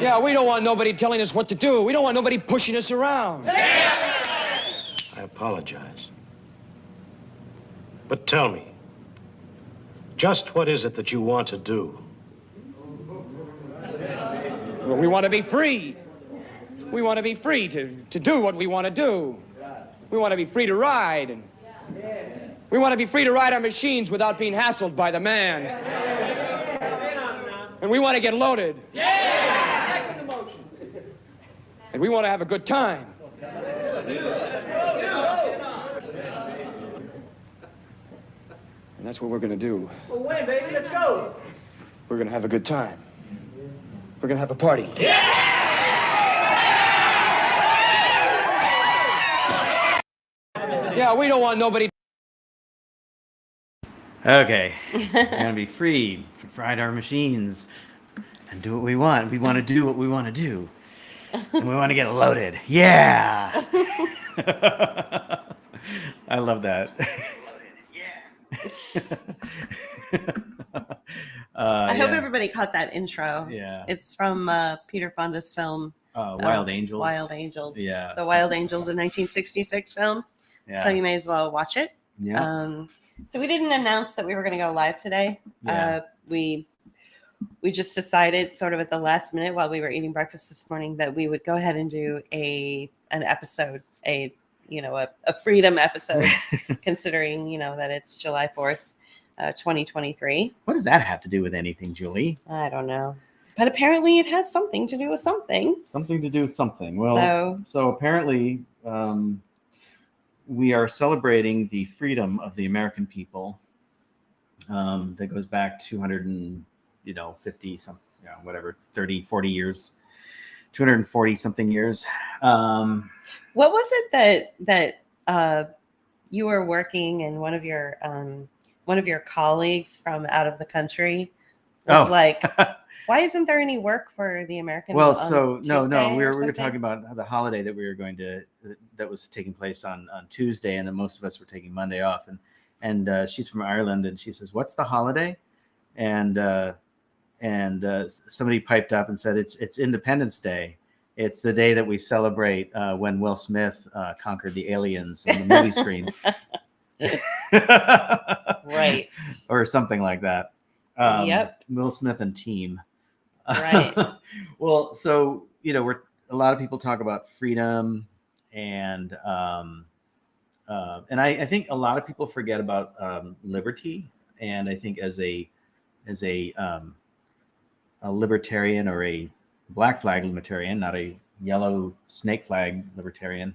Yeah, we don't want nobody telling us what to do. We don't want nobody pushing us around. I apologize. But tell me, just what is it that you want to do? Well, we want to be free. We want to be free to do what we want to do. We want to be free to ride. And we want to be free to ride our machines without being hassled by the man. And we want to get loaded. And we want to have a good time. And that's what we're going to do. Well, when, baby? Let's go. We're going to have a good time. We're going to have a party. Yeah, we don't want nobody. Okay, we're gonna be free to ride our machines and do what we want. We want to do what we want to do, and we want to get loaded. Yeah, I love that. I hope everybody caught that intro. Yeah, it's from Peter Fonda's film Wild Angels. Wild Angels. Yeah, the Wild Angels, a 1966 film. Yeah. So you may as well watch it. Yeah. So we didn't announce that we were going to go live today. Yeah. We just decided, sort of at the last minute, while we were eating breakfast this morning, that we would go ahead and do an episode, a freedom episode, considering that it's July 4th, 2023. What does that have to do with anything, Julie? I don't know, but apparently it has something to do with something. Something to do with something. Well, so apparently. We are celebrating the freedom of the American people. That goes back 250 some, 30, 40 years, 240 something years. What was it that you were working, and one of your colleagues from out of the country was like, why isn't there any work for the American? Well, so no, we were something? talking about the holiday that we were that was taking place on Tuesday, and then most of us were taking Monday off. And she's from Ireland, and she says, "What's the holiday?" And somebody piped up and said, "It's Independence Day. It's the day that we celebrate when Will Smith conquered the aliens on the movie screen." Right. Or something like that. Yep. Will Smith and team. Right. Well, so a lot of people talk about freedom, and I think a lot of people forget about liberty. And I think as a libertarian, or a black flag libertarian, not a yellow snake flag libertarian,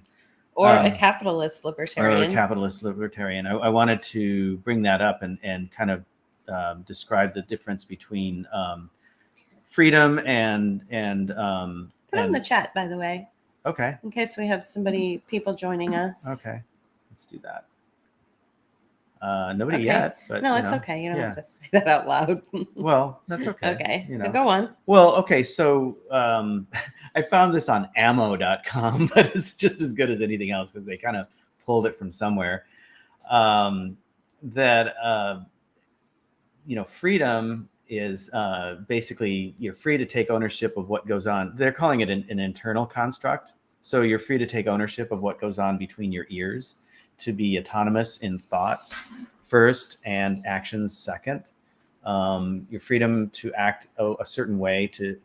or a capitalist libertarian, I wanted to bring that up and kind of describe the difference between freedom and put it in the chat, by the way. Okay. In case we have people joining us. Okay, let's do that. Nobody yet, but no, it's okay. You don't have to say that out loud. Well, that's okay. Okay, so go on. Well, okay, so I found this on ammo.com, but it's just as good as anything else because they kind of pulled it from somewhere. Freedom is basically you're free to take ownership of what goes on. They're calling it an internal construct. So you're free to take ownership of what goes on between your ears, to be autonomous in thoughts first and actions second. Your freedom to act a certain way can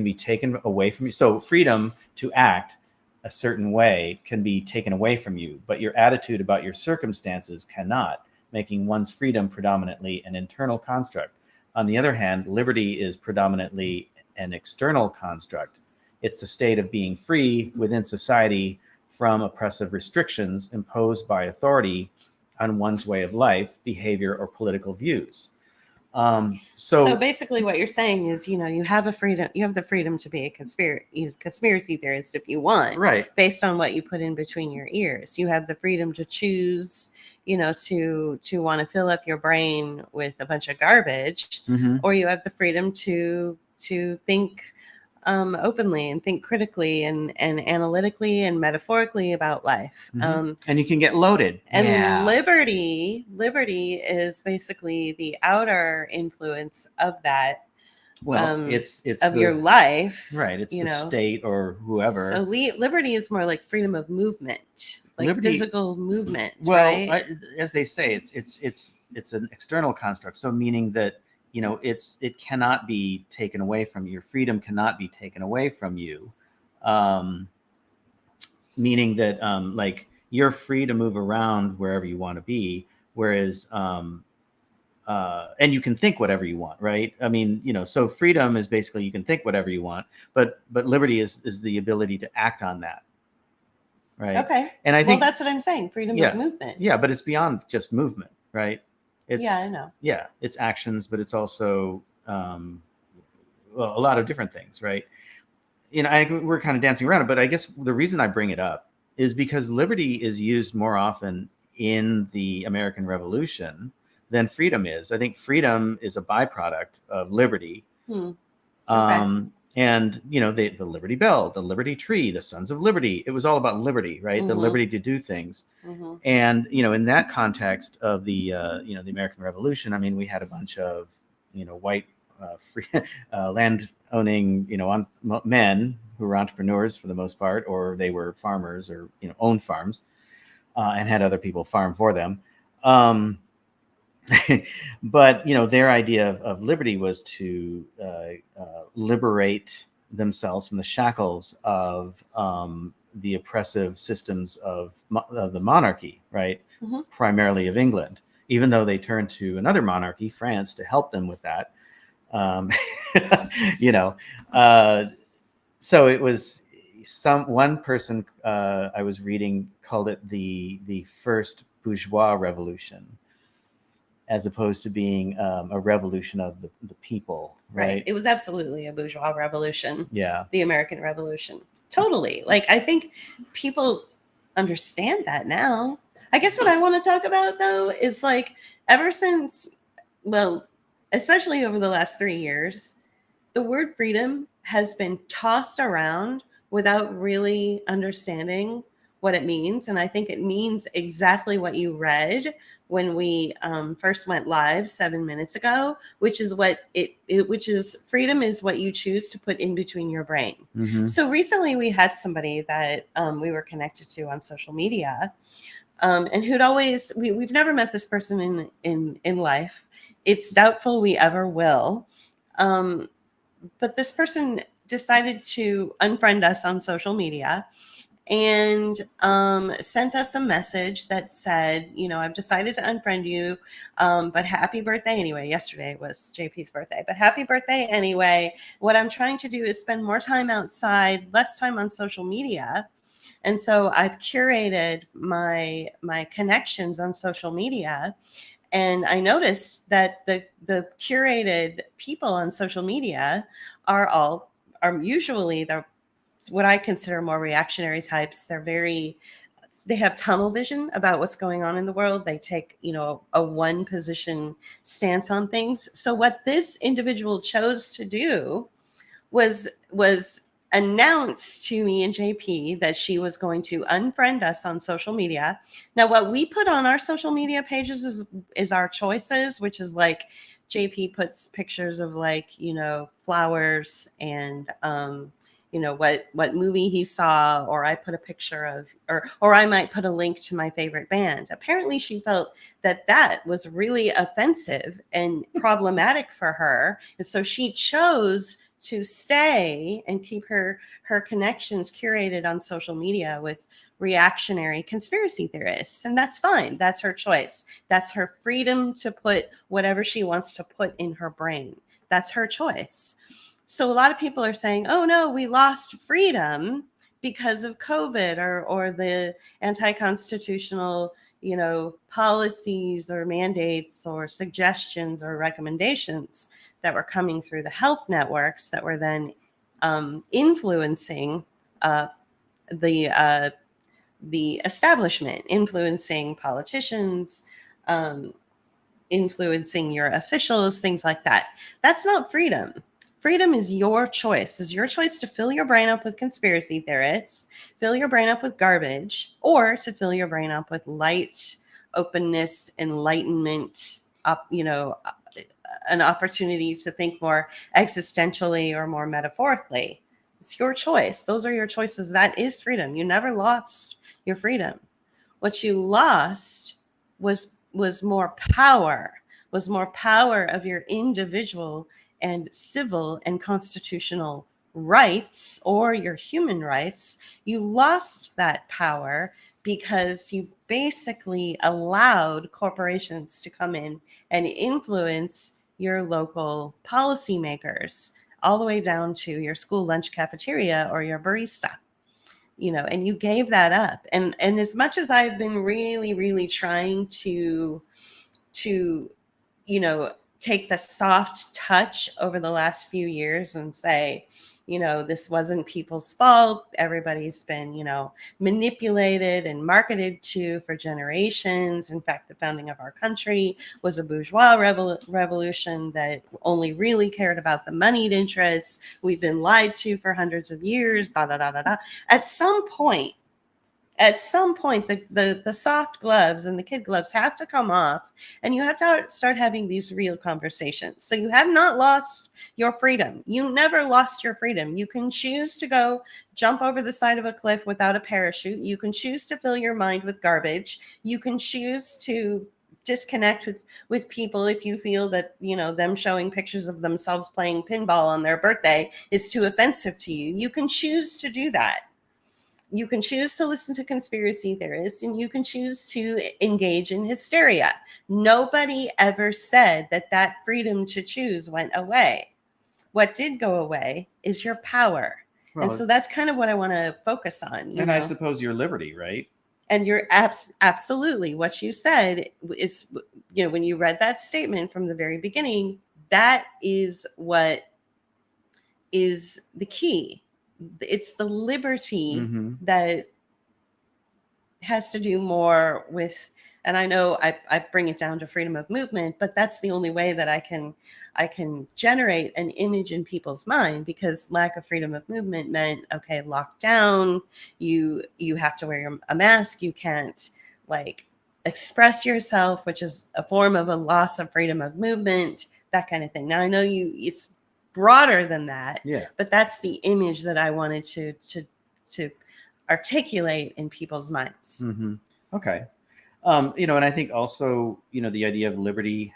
be taken away from you. So freedom to act a certain way can be taken away from you, but your attitude about your circumstances cannot, making one's freedom predominantly an internal construct. On the other hand, liberty is predominantly an external construct. It's the state of being free within society from oppressive restrictions imposed by authority on one's way of life, behavior, or political views. So basically what you're saying is, you have the freedom to be a conspiracy theorist if you want, right, based on what you put in between your ears. You have the freedom to choose, to want to fill up your brain with a bunch of garbage, or you have the freedom to think openly and think critically and analytically and metaphorically about life. And you can get loaded. And liberty is basically the outer influence of that. Well, it's of your life, right. It's you the know. state or whoever. So liberty is more like freedom of movement, like Liberty, physical movement, well, right? as they say, it's an external construct. So meaning that it cannot be taken away from you. Your freedom cannot be taken away from you. Meaning that like you're free to move around wherever you want to be, whereas and you can think whatever you want, right? I mean, so freedom is basically you can think whatever you want, but liberty is the ability to act on that, right? Okay. And I think that's what I'm saying, freedom of movement. Yeah, but it's beyond just movement, right? Yeah, I know. Yeah, it's actions, but it's also well, a lot of different things, right? We're kind of dancing around it, but I guess the reason I bring it up is because liberty is used more often in the American Revolution than freedom is. I think freedom is a byproduct of liberty. Okay. And the Liberty Bell, the Liberty Tree, the Sons of Liberty, it was all about liberty, right? The liberty to do things. And in that context of the the American Revolution, I mean, we had a bunch of white free land owning men who were entrepreneurs for the most part, or they were farmers or owned farms and had other people farm for them. But their idea of liberty was to liberate themselves from the shackles of the oppressive systems of the monarchy, right? Primarily of England, even though they turned to another monarchy, France, to help them with that. So it was one person I was reading called it the first bourgeois revolution, as opposed to being a revolution of the people, right? It was absolutely a bourgeois revolution. Yeah. The American Revolution. Totally. Like, I think people understand that now. I guess what I want to talk about, though, is like ever since, well, especially over the last 3 years, the word freedom has been tossed around without really understanding what it means. And I think it means exactly what you read when we first went live 7 minutes ago, which is which is freedom is what you choose to put in between your brain. So recently we had somebody that we were connected to on social media, and who'd always, we've never met this person in life. It's doubtful we ever will. But this person decided to unfriend us on social media and sent us a message that said, I've decided to unfriend you, but happy birthday anyway. Yesterday was JP's birthday, but happy birthday anyway. What I'm trying to do is spend more time outside, less time on social media. And so I've curated my connections on social media. And I noticed that the curated people on social media are usually what I consider more reactionary types. They have tunnel vision about what's going on in the world. They take, a one position stance on things. So what this individual chose to do was announce to me and JP that she was going to unfriend us on social media. Now, what we put on our social media pages is our choices, which is like JP puts pictures of flowers and what movie he saw, or I put a picture of, or I might put a link to my favorite band. Apparently she felt that was really offensive and problematic for her. And so she chose to stay and keep her connections curated on social media with reactionary conspiracy theorists. And that's fine. That's her choice. That's her freedom to put whatever she wants to put in her brain. That's her choice. So a lot of people are saying, oh no, we lost freedom because of COVID or the anti-constitutional, policies or mandates or suggestions or recommendations that were coming through the health networks that were then influencing the establishment, influencing politicians, influencing your officials, things like that. That's not freedom. Freedom is your choice. It's your choice to fill your brain up with conspiracy theorists, fill your brain up with garbage, or to fill your brain up with light, openness, enlightenment, an opportunity to think more existentially or more metaphorically. It's your choice. Those are your choices. That is freedom. You never lost your freedom. What you lost was more power, was more power of your individual and civil and constitutional rights, or your human rights. You lost that power because you basically allowed corporations to come in and influence your local policymakers, all the way down to your school lunch cafeteria or your barista. And you gave that up. And as much as I've been really trying to take the soft touch over the last few years and say, this wasn't people's fault. Everybody's been, manipulated and marketed to for generations. In fact, the founding of our country was a bourgeois revolution that only really cared about the moneyed interests. We've been lied to for hundreds of years, da, da, da, da, da. At some point, the soft gloves and the kid gloves have to come off, and you have to start having these real conversations. So you have not lost your freedom. You never lost your freedom. You can choose to go jump over the side of a cliff without a parachute. You can choose to fill your mind with garbage. You can choose to disconnect with people if you feel that them showing pictures of themselves playing pinball on their birthday is too offensive to you. You can choose to do that. You can choose to listen to conspiracy theorists, and you can choose to engage in hysteria. Nobody ever said that freedom to choose went away. What did go away is your power. Well, and so that's kind of what I want to focus on. I suppose your liberty, right? And you're absolutely, what you said is, when you read that statement from the very beginning, that is what is the key. It's the liberty that has to do more with, and I know I bring it down to freedom of movement, but that's the only way that I can generate an image in people's mind, because lack of freedom of movement meant, okay, locked down, you have to wear a mask, you can't express yourself, which is a form of a loss of freedom of movement, that kind of thing. Now I know it's broader than that, but that's the image that I wanted to articulate in people's minds. Okay. And I think also, the idea of liberty,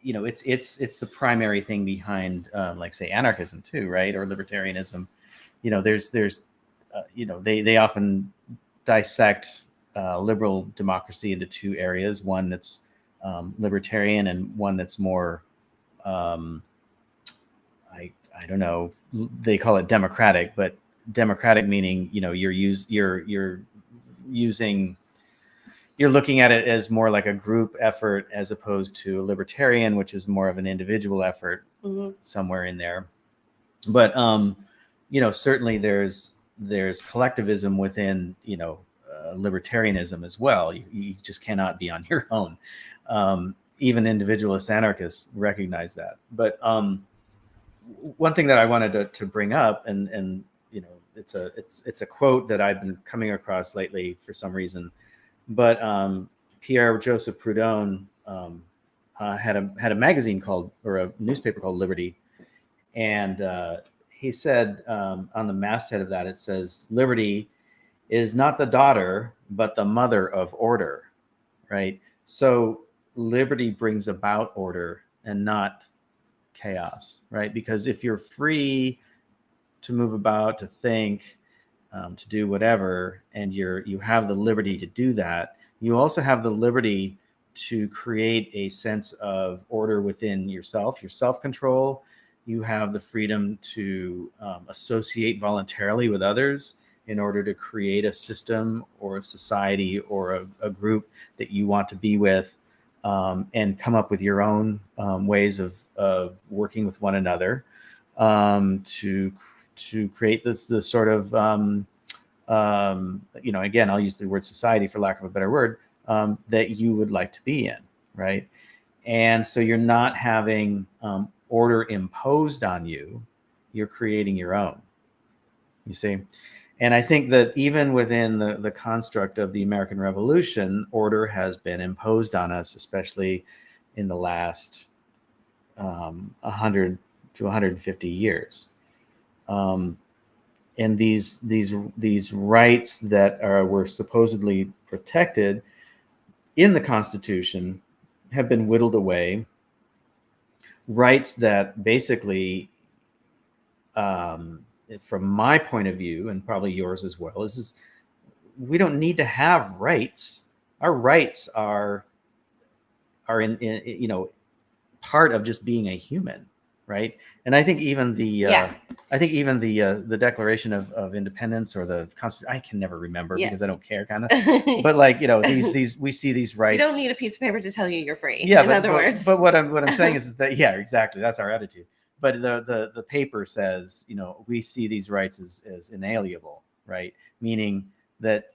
it's the primary thing behind, say, anarchism too, right? Or libertarianism. There's they often dissect liberal democracy into two areas: one that's libertarian, and one that's more I don't know, they call it democratic, but democratic meaning, you're looking at it as more like a group effort, as opposed to a libertarian, which is more of an individual effort somewhere in there. But certainly there's collectivism within libertarianism as well. You just cannot be on your own. Even individualist anarchists recognize that. But one thing that I wanted to bring up, and it's a quote that I've been coming across lately for some reason. But Pierre Joseph Proudhon had a magazine or a newspaper called Liberty, and he said on the masthead of that, it says, "Liberty is not the daughter, but the mother of order," right? So liberty brings about order and not chaos, right? Because if you're free to move about, to think, to do whatever, and you have the liberty to do that, you also have the liberty to create a sense of order within yourself, your self-control. You have the freedom to associate voluntarily with others in order to create a system or a society or a group that you want to be with, and come up with your own ways of working with one another to create this sort of, again, I'll use the word society for lack of a better word, that you would like to be in, right? And so you're not having order imposed on you, you're creating your own, you see? And I think that even within the construct of the American Revolution, order has been imposed on us, especially in the last 100 to 150 years. And these rights that were supposedly protected in the Constitution have been whittled away. Rights that basically, from my point of view, and probably yours as well, is we don't need to have rights. Our rights are in part of just being a human, right? And I think even the the Declaration of Independence, or the Constitution, I can never remember because I don't care, kind of. But like, these we see these rights. You don't need a piece of paper to tell you you're free. Yeah, in other words. But what I'm saying is that, yeah, exactly, that's our attitude. But the paper says, we see these rights as inalienable, right? Meaning that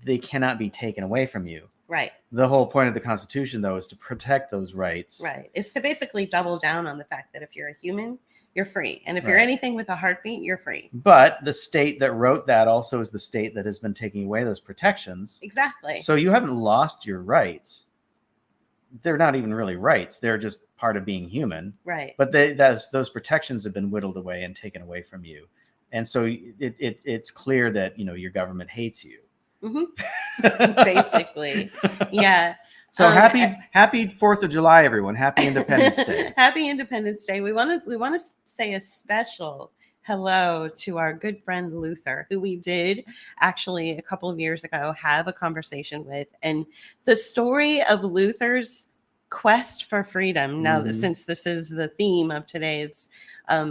they cannot be taken away from you. Right. The whole point of the Constitution, though, is to protect those rights. Right. It's to basically double down on the fact that if you're a human, you're free. And if you're anything with a heartbeat, you're free. But the state that wrote that also is the state that has been taking away those protections. Exactly. So you haven't lost your rights. They're not even really rights. They're just part of being human. Right. But those protections have been whittled away and taken away from you. And so it's clear that, your government hates you. Mm-hmm. Basically. Yeah. So happy 4th of July, everyone. Happy Independence Day. Happy Independence Day. We want to say a special hello to our good friend Luther, who we did actually a couple of years ago have a conversation with. And the story of Luther's quest for freedom, now since this is the theme of today's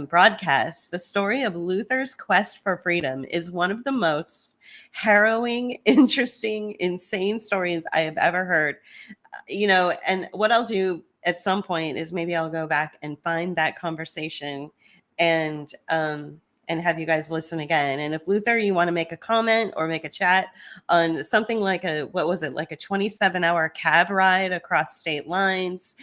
broadcast, the story of Luther's quest for freedom is one of the most harrowing, interesting, insane stories I have ever heard. And what I'll do at some point is maybe I'll go back and find that conversation and have you guys listen again. And if Luther, you want to make a comment or make a chat on something like a 27-hour cab ride across state lines,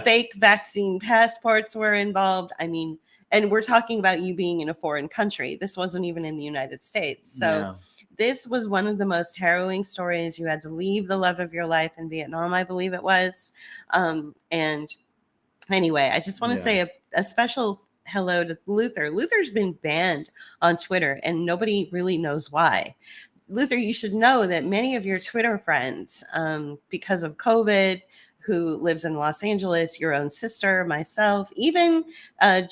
fake vaccine passports were involved. I mean, and we're talking about you being in a foreign country. This wasn't even in the United States. So this was one of the most harrowing stories. You had to leave the love of your life in Vietnam, I believe it was. And anyway, I just want to say a special hello to Luther. Luther's been banned on Twitter and nobody really knows why. Luther, you should know that many of your Twitter friends, because of COVID, who lives in Los Angeles, your own sister, myself, even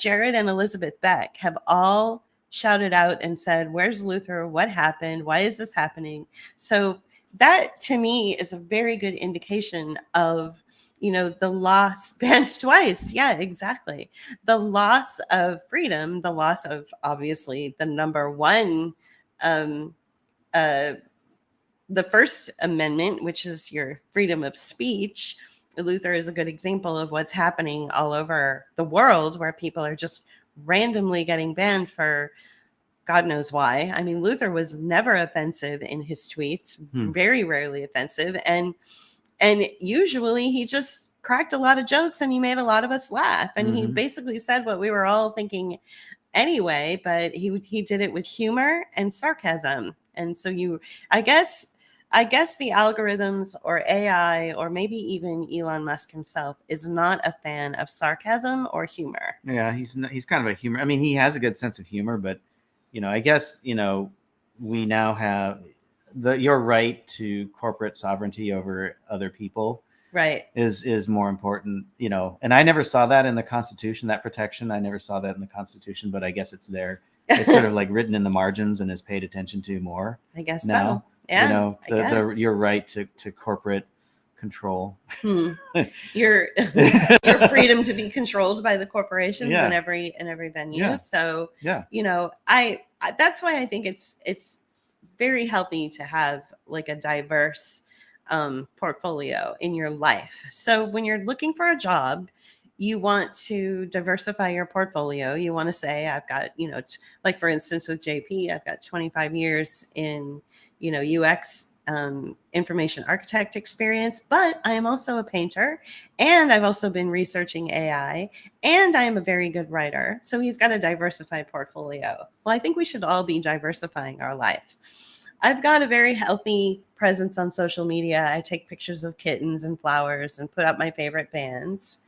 Jared and Elizabeth Beck have all shouted out and said, "Where's Luther? What happened? Why is this happening?" So that to me is a very good indication of, the loss, banned twice. Yeah, exactly. The loss of freedom, the loss of obviously the number one, the First Amendment, which is your freedom of speech. Luther is a good example of what's happening all over the world, where people are just randomly getting banned for God knows why. I mean, Luther was never offensive in his tweets, very rarely offensive. And usually he just cracked a lot of jokes and he made a lot of us laugh. And he basically said what we were all thinking anyway, but he did it with humor and sarcasm. And so I guess the algorithms or AI or maybe even Elon Musk himself is not a fan of sarcasm or humor. Yeah, he's kind of a humor. I mean, he has a good sense of humor, but I guess we now have your right to corporate sovereignty over other people. Right. Is more important, and I never saw that in the Constitution, that protection. I never saw that in the Constitution, but I guess it's there. It's sort of like written in the margins and is paid attention to more. I guess now. So. Yeah, your right to corporate control. Your freedom to be controlled by the corporations in every venue. Yeah. So I that's why I think it's very healthy to have like a diverse portfolio in your life. So when you're looking for a job, you want to diversify your portfolio. You want to say, I've got, like for instance, with JP, I've got 25 years in, UX, information architect experience, but I am also a painter and I've also been researching AI and I am a very good writer. So he's got a diversified portfolio. Well, I think we should all be diversifying our life. I've got a very healthy presence on social media. I take pictures of kittens and flowers and put up my favorite bands.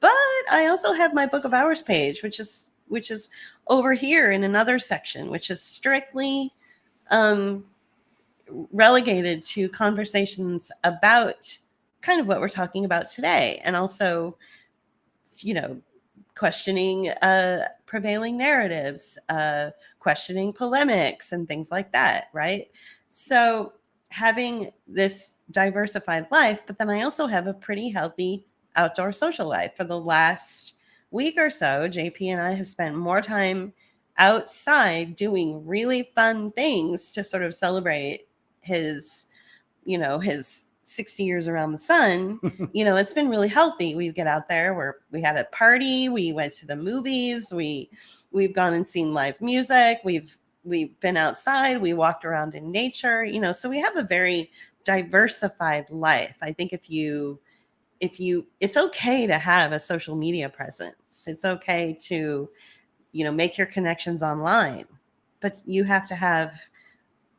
But I also have my Book of Hours page, which is over here in another section, which is strictly relegated to conversations about kind of what we're talking about today, and also, questioning prevailing narratives, questioning polemics, and things like that, right? So having this diversified life, but then I also have a pretty healthy outdoor social life. For the last week or so, JP and I have spent more time outside doing really fun things to sort of celebrate his 60 years around the sun. It's been really healthy. We get out there, we had a party, we went to the movies, we've gone and seen live music, we've been outside, we walked around in nature, so we have a very diversified life. I think if you it's okay to have a social media presence. It's okay to make your connections online, but you have to have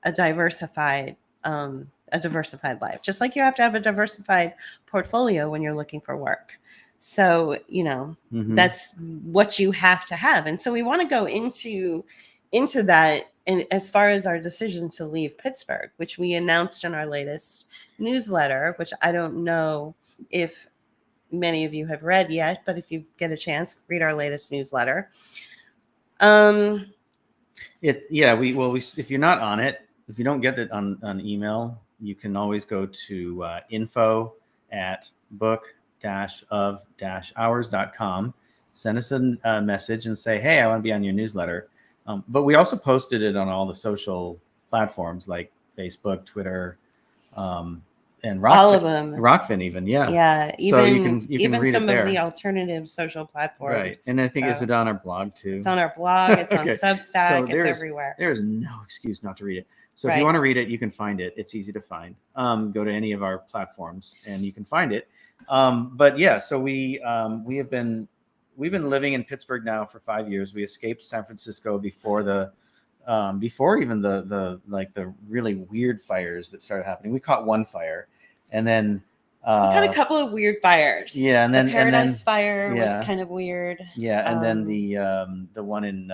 a diversified life, just like you have to have a diversified portfolio when you're looking for work. So, that's what you have to have. And so we want to go into that. And as far as our decision to leave Pittsburgh, which we announced in our latest newsletter, which I don't know if many of you have read yet, but if you get a chance, read our latest newsletter. If you're not on it, if you don't get it on email, you can always go to info@book-of-hours.com. Send us a message and say, hey, I want to be on your newsletter. But we also posted it on all the social platforms like Facebook, Twitter, and Rockfin, all of them. Rockfin even, yeah. Yeah, so you can read some it there. Of the alternative social platforms. Right, and I think is it on our blog too? It's on our blog. It's okay. on Substack. It's everywhere. There is no excuse not to read it. So if you want to read it, you can find it. It's easy to find. Go to any of our platforms and you can find it. But yeah, so we've been living in Pittsburgh now for 5 years. We escaped San Francisco before even the really weird fires that started happening. We caught one fire, and then we caught a couple of weird fires. Yeah, and then the Paradise Fire was kind of weird. Yeah, and then the one in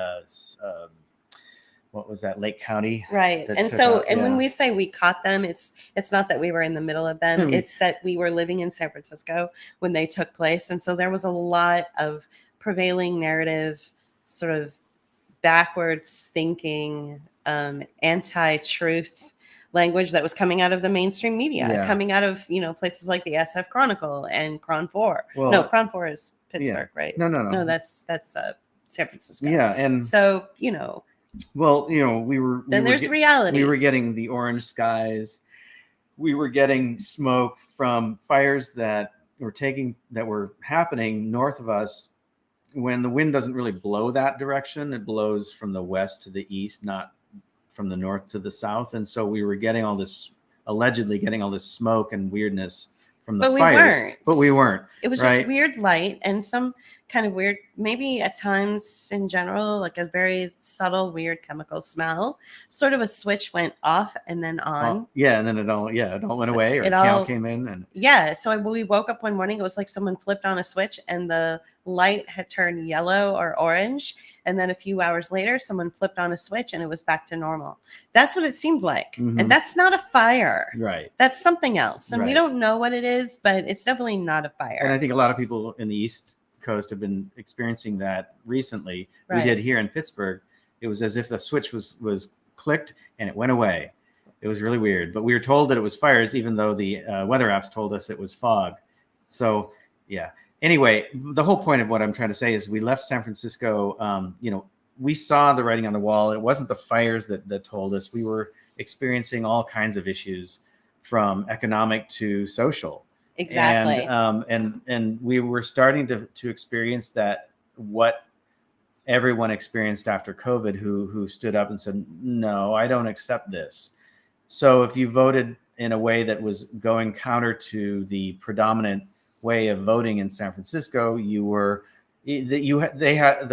what was that, Lake County? Right. And so when we say we caught them, it's not that we were in the middle of them. It's that we were living in San Francisco when they took place. And so there was a lot of prevailing narrative, sort of backwards thinking, anti-truth language that was coming out of the mainstream media, coming out of, places like the SF Chronicle and Cron 4. Well, no, Cron 4 is Pittsburgh, right? No, that's San Francisco. Yeah. And so, there's reality. We were getting the orange skies. We were getting smoke from fires that were happening north of us. When the wind doesn't really blow that direction, it blows from the west to the east, not from the north to the south. And so we were allegedly getting all this smoke and weirdness from the fires. But we weren't. It was just weird light and some kind of weird, maybe at times in general, like a very subtle, weird chemical smell. Sort of a switch went off and then on. And then it all went away, or it all came in. And so we woke up one morning, it was like someone flipped on a switch and the light had turned yellow or orange. And then a few hours later, someone flipped on a switch and it was back to normal. That's what it seemed like. Mm-hmm. And that's not a fire. Right. That's something else. And we don't know what it is, but it's definitely not a fire. And I think a lot of people in the East Coast have been experiencing that recently. We did here in Pittsburgh. It was as if a switch was clicked and it went away. It was really weird. But we were told that it was fires, even though the weather apps told us it was fog. So, yeah. Anyway, the whole point of what I'm trying to say is we left San Francisco. We saw the writing on the wall. It wasn't the fires that told us. We were experiencing all kinds of issues, from economic to social. Exactly. And we were starting to experience that, what everyone experienced after COVID, who stood up and said, no, I don't accept this. So if you voted in a way that was going counter to the predominant way of voting in San Francisco, the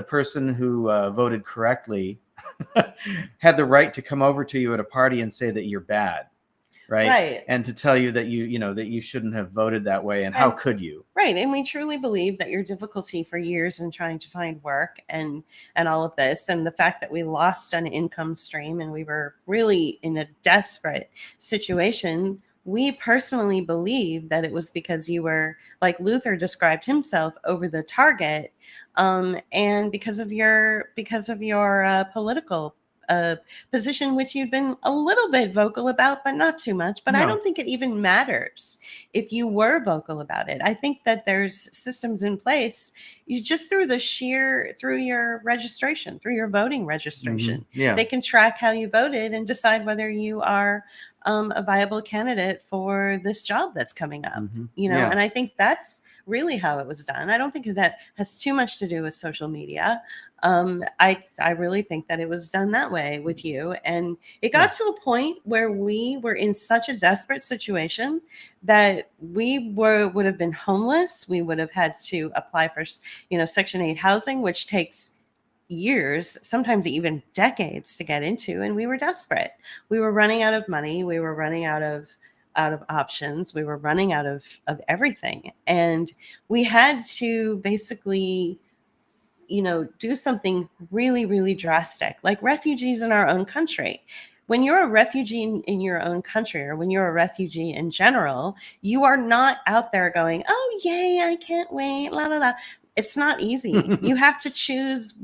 person who voted correctly had the right to come over to you at a party and say that you're bad, right? Right. And to tell you that that you shouldn't have voted that way, and how could you? Right. And we truly believe that your difficulty for years in trying to find work and all of this, and the fact that we lost an income stream and we were really in a desperate situation, we personally believe that it was because you were, like Luther described himself, over the target, and because of your political position, which you've been a little bit vocal about, but not too much. But I No. don't think it even matters if you were vocal about it. I think that there's systems in place. You just through your registration, through your voting registration, Yeah. they can track how you voted and decide whether you are a viable candidate for this job that's coming up. Yeah. And I think that's really how it was done. I don't think that has too much to do with social media. I really think that it was done that way with you. And it got to a point where we were in such a desperate situation that we would have been homeless. We would have had to apply for, Section 8 housing, which takes years, sometimes even decades to get into. And we were desperate. We were running out of money. We were running out of options. We were running out of everything. And we had to basically, do something really, really drastic, like refugees in our own country. When you're a refugee in your own country, or when you're a refugee in general, you are not out there going, oh, yay, I can't wait, la, la, la. It's not easy. You have to choose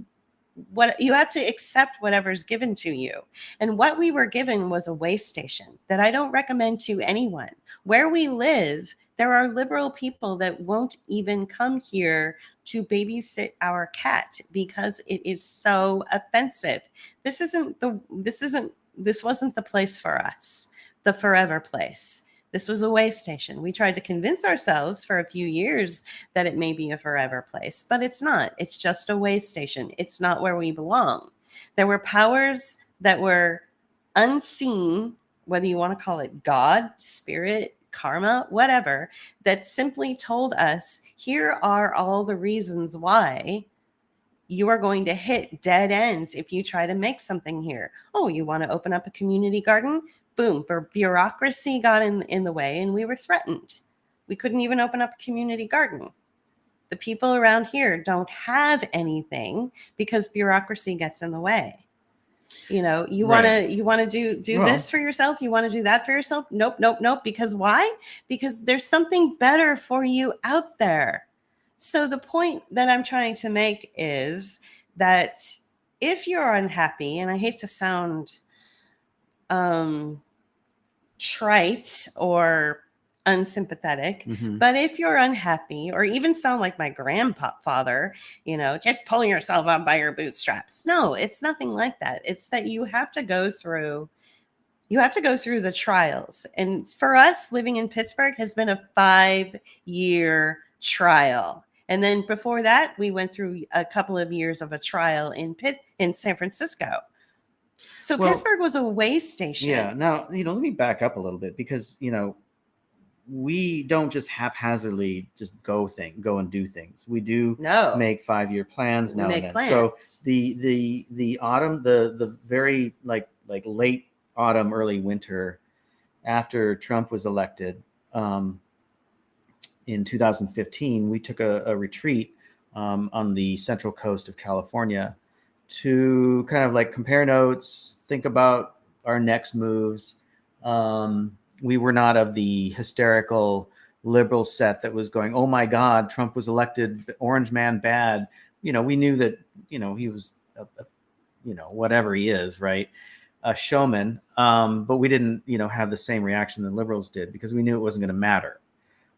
you have to accept whatever's given to you. And what we were given was a way station that I don't recommend to anyone. Where we live, there are liberal people that won't even come here to babysit our cat because it is so offensive. This wasn't the place for us, the forever place. This was a way station. We tried to convince ourselves for a few years that it may be a forever place, but it's not. It's just a way station. It's not where we belong. There were powers that were unseen, whether you want to call it God, spirit, karma, whatever, that simply told us, here are all the reasons why you are going to hit dead ends if you try to make something here. Oh, you want to open up a community garden? Boom, bureaucracy got in the way and we were threatened. We couldn't even open up a community garden. The people around here don't have anything because bureaucracy gets in the way. You want to do this for yourself. You want to do that for yourself. Nope. Because why? Because there's something better for you out there. So the point that I'm trying to make is that if you're unhappy, and I hate to sound trite or unsympathetic, but if you're unhappy, or even sound like my grandfather, just pull yourself up by your bootstraps. No, it's nothing like that. It's that you have to go through the trials. And for us, living in Pittsburgh has been a 5-year trial. And then before that, we went through a couple of years of a trial in San Francisco. So Pittsburgh was a way station. Yeah. Now, let me back up a little bit because, we don't just haphazardly just go and do things. We do make 5-year plans now and then. So the autumn, the very like late autumn, early winter after Trump was elected, in 2015, we took a retreat on the central coast of California to kind of like compare notes, think about our next moves. We were not of the hysterical liberal set that was going, oh my God, Trump was elected, orange man bad. We knew that, he was, whatever he is, right? A showman. But we didn't, have the same reaction that liberals did because we knew it wasn't going to matter.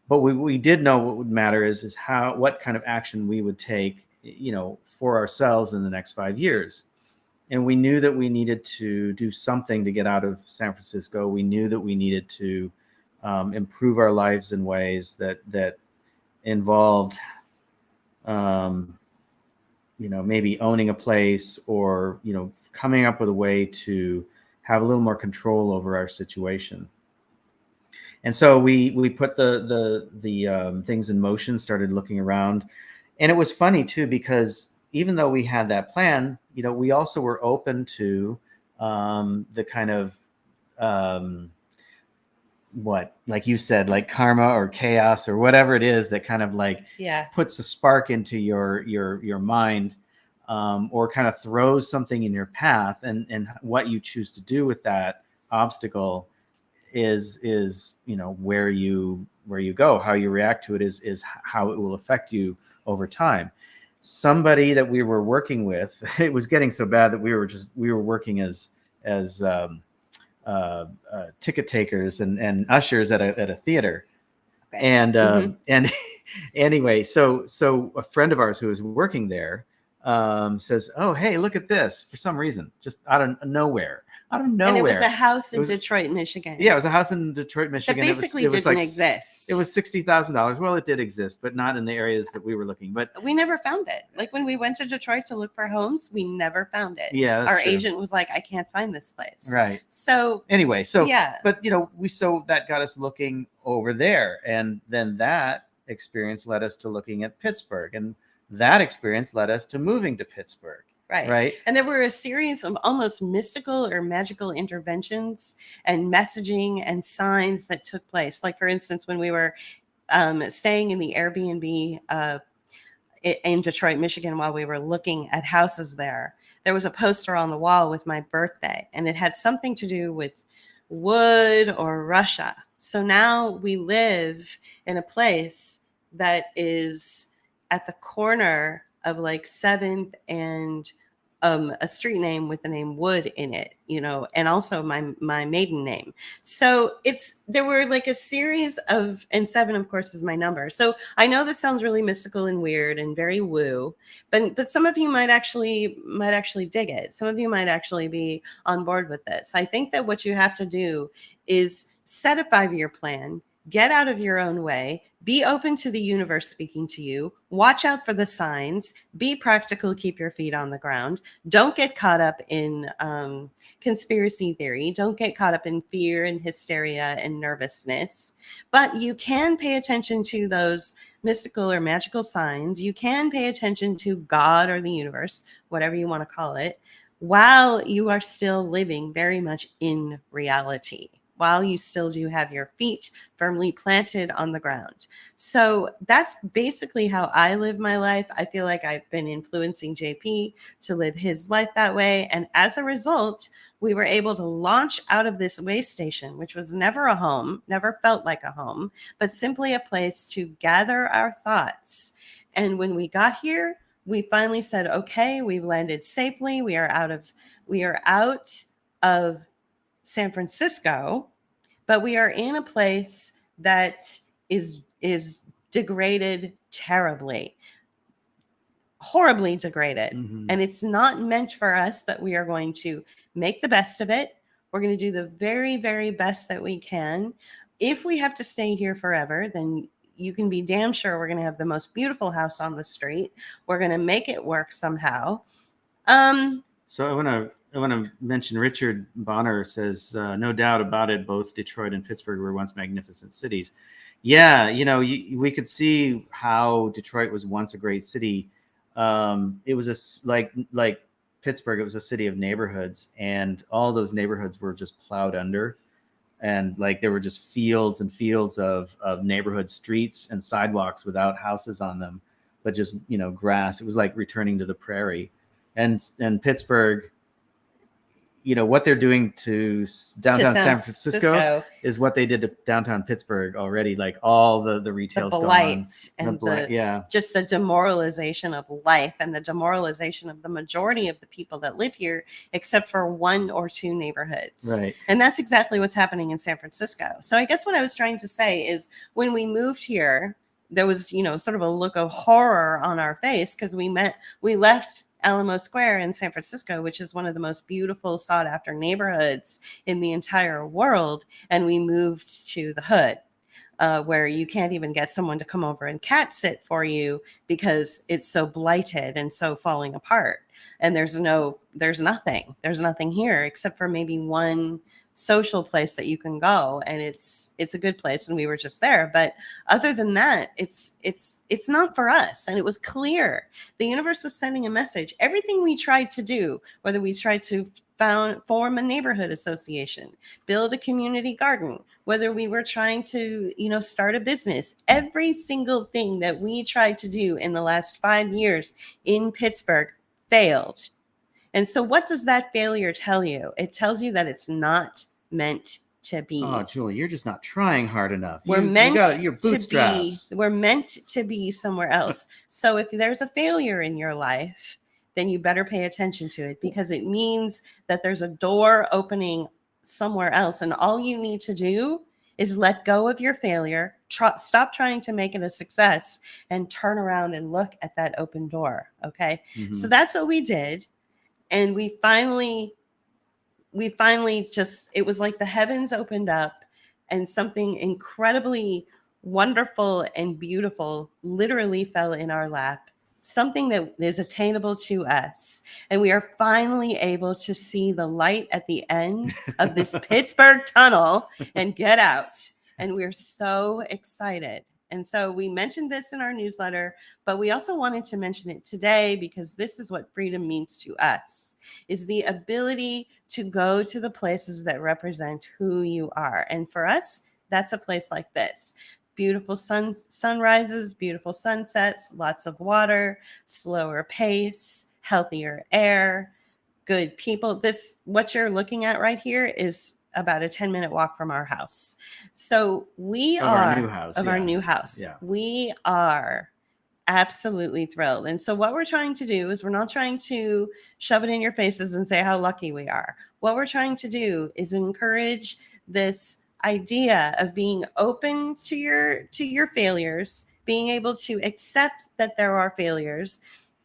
But we did know what would matter is what kind of action we would take, for ourselves in the next 5 years. And we knew that we needed to do something to get out of San Francisco. We knew that we needed to improve our lives in ways that involved, maybe owning a place or, coming up with a way to have a little more control over our situation. And so we put the things in motion, started looking around. And it was funny too, because, even though we had that plan, we also were open to the kind of what, like you said, like karma or chaos or whatever it is that kind of like puts a spark into your mind, or kind of throws something in your path, and what you choose to do with that obstacle is where you go. How you react to it is how it will affect you over time. Somebody that we were working with, it was getting so bad that we were working as ticket takers and ushers at a theater. Okay. And anyway, so a friend of ours who was working there says, "Oh, hey, look at this!" For some reason, just out of nowhere. And it was a house in Detroit, Michigan. Yeah, it was a house in Detroit, Michigan. That basically didn't exist. It was $60,000. Well, it did exist, but not in the areas that we were looking. But we never found it. Like when we went to Detroit to look for homes, we never found it. Yeah, that's our true. agent was like, "I can't find this place." Right. So anyway, but that got us looking over there, and then that experience led us to looking at Pittsburgh, and that experience led us to moving to Pittsburgh. Right. And there were a series of almost mystical or magical interventions and messaging and signs that took place. Like, for instance, when we were staying in the Airbnb in Detroit, Michigan, while we were looking at houses there was a poster on the wall with my birthday, and it had something to do with wood or Russia. So now we live in a place that is at the corner of like 7th and a street name with the name Wood in it, and also my maiden name. So there were like a series of, and 7 of course is my number. So I know this sounds really mystical and weird and very woo, but some of you might actually dig it. Some of you might actually be on board with this. I think that what you have to do is set a 5-year plan. Get out of your own way, be open to the universe speaking to you, watch out for the signs, be practical, keep your feet on the ground. Don't get caught up in conspiracy theory. Don't get caught up in fear and hysteria and nervousness. But you can pay attention to those mystical or magical signs. You can pay attention to God or the universe, whatever you want to call it, while you are still living very much in reality, while you still do have your feet firmly planted on the ground. So that's basically how I live my life. I feel like I've been influencing JP to live his life that way. And as a result, we were able to launch out of this way station, which was never a home, never felt like a home, but simply a place to gather our thoughts. And when we got here, we finally said, okay, we've landed safely. We are out of San Francisco, but we are in a place that is degraded terribly, horribly degraded. Mm-hmm. And it's not meant for us, but we are going to make the best of it. We're going to do the very, very best that we can. If we have to stay here forever, then you can be damn sure we're going to have the most beautiful house on the street. We're going to make it work somehow. So I want to mention Richard Bonner says, no doubt about it, both Detroit and Pittsburgh were once magnificent cities. Yeah, we could see how Detroit was once a great city. It was like Pittsburgh, it was a city of neighborhoods, and all those neighborhoods were just plowed under. And like there were just fields and fields of neighborhood streets and sidewalks without houses on them, but just, grass. It was like returning to the prairie. And Pittsburgh, what they're doing to downtown San Francisco is what they did to downtown Pittsburgh already. Like all the retail's gone. Just the demoralization of life and the demoralization of the majority of the people that live here, except for 1 or 2 neighborhoods. Right. And that's exactly what's happening in San Francisco. So I guess what I was trying to say is when we moved here, there was, sort of a look of horror on our face because we left Alamo Square in San Francisco, which is one of the most beautiful, sought after neighborhoods in the entire world. And we moved to the hood, where you can't even get someone to come over and cat sit for you because it's so blighted and so falling apart. and there's nothing here except for maybe one social place that you can go, and it's a good place, and we were just there. But other than that, it's not for us. And it was clear the universe was sending a message. Everything we tried to do, whether we tried to form a neighborhood association, build a community garden, whether we were trying to, start a business, every single thing that we tried to do in the last 5 years in Pittsburgh failed. And so what does that failure tell you? It tells you that it's not meant to be. Oh, Julie, you're just not trying hard enough. We're you meant got your bootstraps. we're meant to be somewhere else. So if there's a failure in your life, then you better pay attention to it, because it means that there's a door opening somewhere else. And all you need to do is let go of your failure, stop trying to make it a success, and turn around and look at that open door. Okay. Mhm. So that's what we did. And we finally just, it was like the heavens opened up and something incredibly wonderful and beautiful literally fell in our lap. Something that is attainable to us. And we are finally able to see the light at the end of this Pittsburgh tunnel and get out. And we're so excited. And so we mentioned this in our newsletter, but we also wanted to mention it today because this is what freedom means to us, is the ability to go to the places that represent who you are. And for us, that's a place like this. Beautiful sunrises, beautiful sunsets, lots of water, slower pace, healthier air, good people. What you're looking at right here is about a 10-minute walk from our house. So our new house. Yeah. We are absolutely thrilled. And so what we're trying to do is, we're not trying to shove it in your faces and say how lucky we are. What we're trying to do is encourage this idea of being open to your failures, being able to accept that there are failures,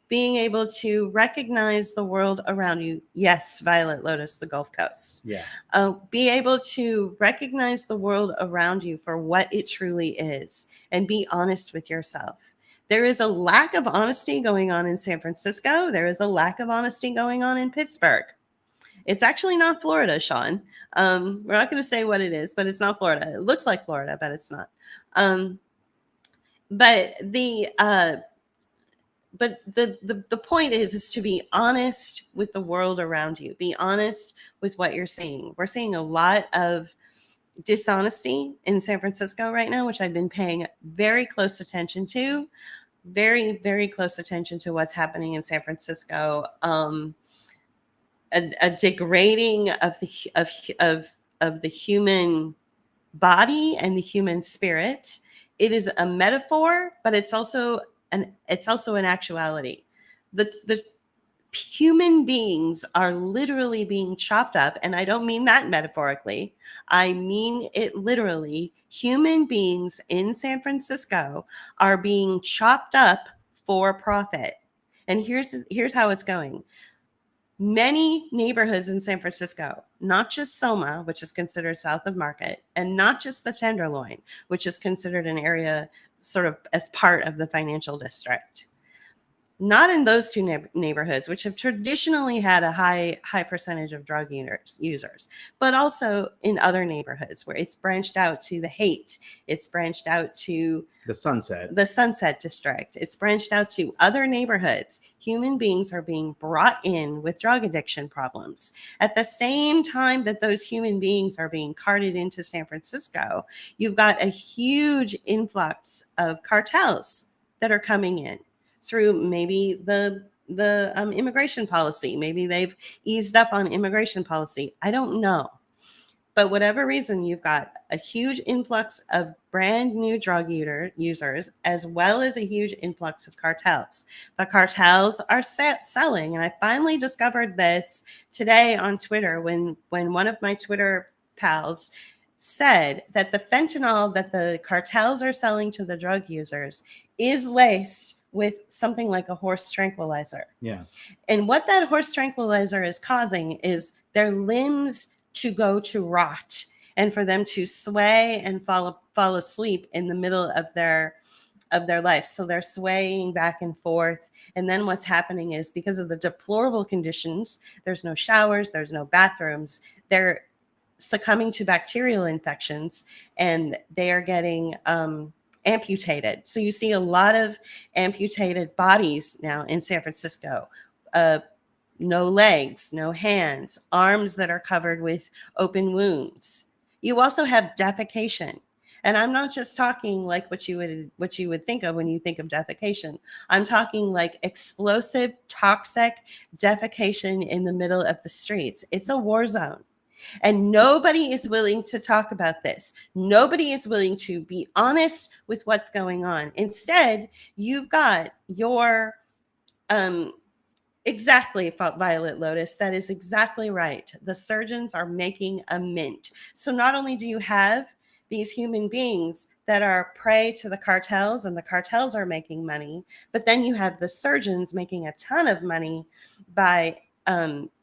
being able to recognize the world around you. Yes, Violet Lotus, the Gulf Coast. Yeah. Be able to recognize the world around you for what it truly is, and be honest with yourself. There is a lack of honesty going on in San Francisco. There is a lack of honesty going on in Pittsburgh. It's actually not Florida, Sean. We're not going to say what it is, but it's not Florida. It looks like Florida, but it's not. But the point is to be honest with the world around you. Be honest with what you're seeing. We're seeing a lot of dishonesty in San Francisco right now, which I've been paying very close attention to. Very, very close attention to what's happening in San Francisco. A degrading of the human body and the human spirit. It is a metaphor, but it's also an actuality. The human beings are literally being chopped up, and I don't mean that metaphorically. I mean it literally. Human beings in San are being chopped up for profit. And here's how it's going. Many neighborhoods in San Francisco, not just Soma, which is considered south of Market, and not just the Tenderloin, which is considered an area sort of as part of the financial district. Not in those two neighborhoods, which have traditionally had a high percentage of drug users, but also in other neighborhoods where it's branched out to the Haight. It's branched out to the Sunset District. It's branched out to other neighborhoods. Human beings are being brought in with drug addiction problems. At the same time that those human beings are being carted into San Francisco, you've got a huge influx of cartels that are coming in through maybe the immigration policy. Maybe they've eased up on immigration policy. I don't know. But whatever reason, you've got a huge influx of brand new drug users, as well as a huge influx of cartels. The cartels are selling, and I finally discovered this today on Twitter when one of my Twitter pals said that the fentanyl that the cartels are selling to the drug users is laced with something like a horse tranquilizer. Yeah. And what that horse tranquilizer is causing is their limbs to go to rot, and for them to sway and fall asleep in the middle of their of their life. So they're swaying back and forth. And then what's happening is, because of the deplorable conditions, there's no showers, there's no bathrooms, they're succumbing to bacterial infections, and they are getting amputated. So you see a lot of amputated bodies now in San Francisco. No legs, no hands, arms that are covered with open wounds. You also have defecation. And I'm not just talking like what you would think of when you think of defecation. I'm talking like explosive, toxic defecation in the middle of the streets. It's a war zone. And nobody is willing to talk about this. Nobody is willing to be honest with what's going on. Instead, you've got your exactly, Violet Lotus. That is exactly right. The surgeons are making a mint. So not only do you have these human beings that are prey to the cartels, and the cartels are making money, but then you have the surgeons making a ton of money by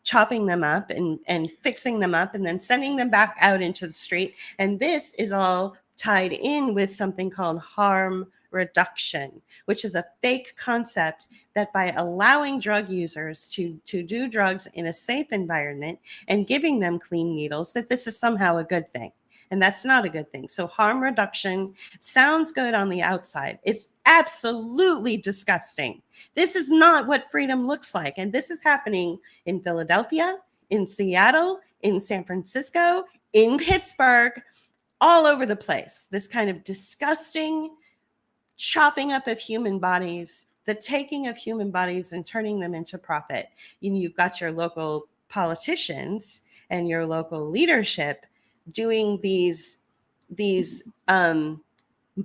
chopping them up and fixing them up and then sending them back out into the street. And this is all tied in with something called harm reduction, which is a fake concept that by allowing drug users to do drugs in a safe environment and giving them clean needles, that this is somehow a good thing. And that's not a good thing. So harm reduction sounds good on the outside. It's absolutely disgusting. This is not what freedom looks like. And this is happening in Philadelphia, in Seattle, in San Francisco, in Pittsburgh, all over the place. This kind of disgusting chopping up of human bodies, the taking of human bodies and turning them into profit. You've got your local politicians and your local leadership doing these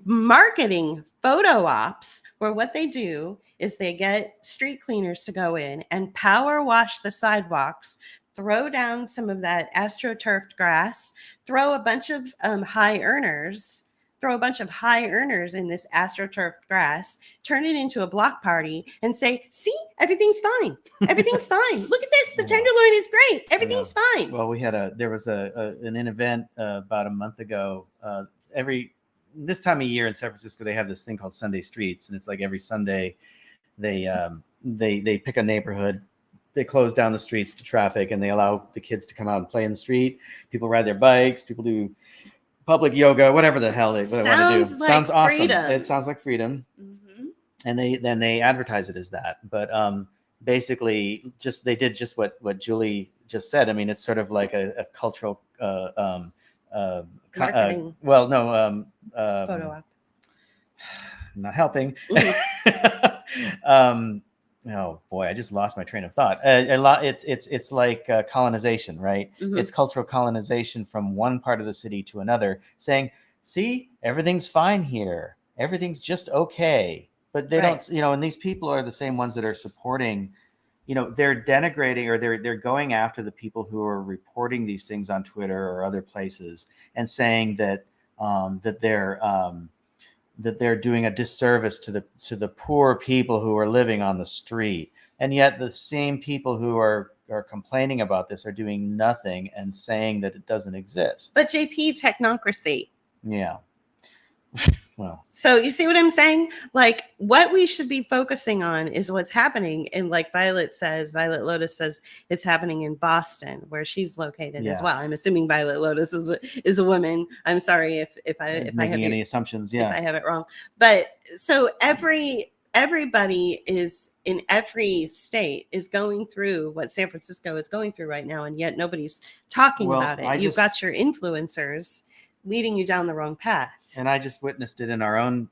marketing photo ops, where what they do is they get street cleaners to go in and power wash the sidewalks, throw down some of that astroturfed grass, throw a bunch of high earners in this astroturfed grass, turn it into a block party and say, see, everything's fine. Everything's fine. Look at this. The tenderloin is great. Everything's fine. Well, there was an event about a month ago. This time of year in San Francisco, they have this thing called Sunday Streets. And it's like every Sunday they pick a neighborhood. They close down the streets to traffic and they allow the kids to come out and play in the street. People ride their bikes. People do public yoga, whatever the hell they want to do. Like sounds awesome. Freedom. It sounds like freedom. Mm-hmm. And they advertise it as that. But basically, they did just what Julie just said. I mean, it's sort of like a cultural Marketing. Photo op. Not helping. Mm-hmm. Oh boy, I just lost my train of thought. It's like colonization, right? Mm-hmm. It's cultural colonization from one part of the city to another, saying, "See, everything's fine here. Everything's just okay." But they don't, and these people are the same ones that are supporting. They're denigrating, or they're going after the people who are reporting these things on Twitter or other places and saying that that they're doing a disservice to the poor people who are living on the street. And yet the same people who are complaining about this are doing nothing and saying that it doesn't exist. But JP, technocracy. Yeah. Well, so you see what I'm saying? Like, what we should be focusing on is what's happening. And like Violet Lotus says, it's happening in Boston, where she's located as well. I'm assuming Violet Lotus is a woman. I'm sorry if I have any assumptions. Yeah, if I have it wrong. But so everybody is in every state is going through what San Francisco is going through right now, and yet nobody's talking about it. You've got your influencers leading you down the wrong path. And I just witnessed it in our own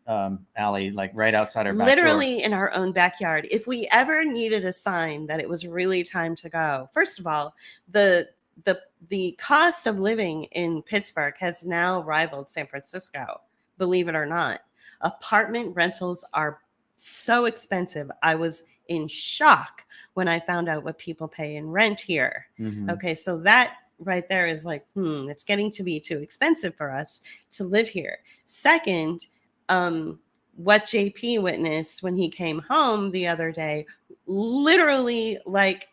alley, like right outside our back literally door. In our own backyard. If we ever needed a sign that it was really time to go, first of all, the cost of living in Pittsburgh has now rivaled San Francisco, believe it or not. Apartment rentals are so expensive. I was in shock when I found out what people pay in rent here. Mm-hmm. Okay, so that right there is like, it's getting to be too expensive for us to live here. Second, what JP witnessed when he came home the other day, literally like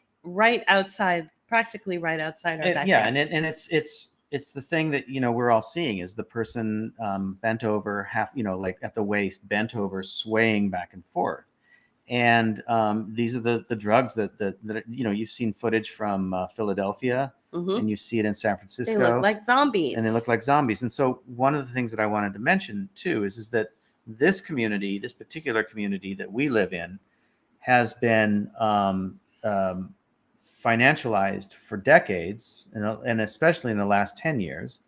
practically right outside our backyard. Yeah, and it's it's the thing that, we're all seeing is the person bent over half, like at the waist, bent over, swaying back and forth. And these are the drugs that you've seen footage from Philadelphia, and you see it in San Francisco. They look like zombies. And they look like zombies. And so one of the things that I wanted to mention too is that this particular community that we live in, has been financialized for decades, and especially in the last 10 years.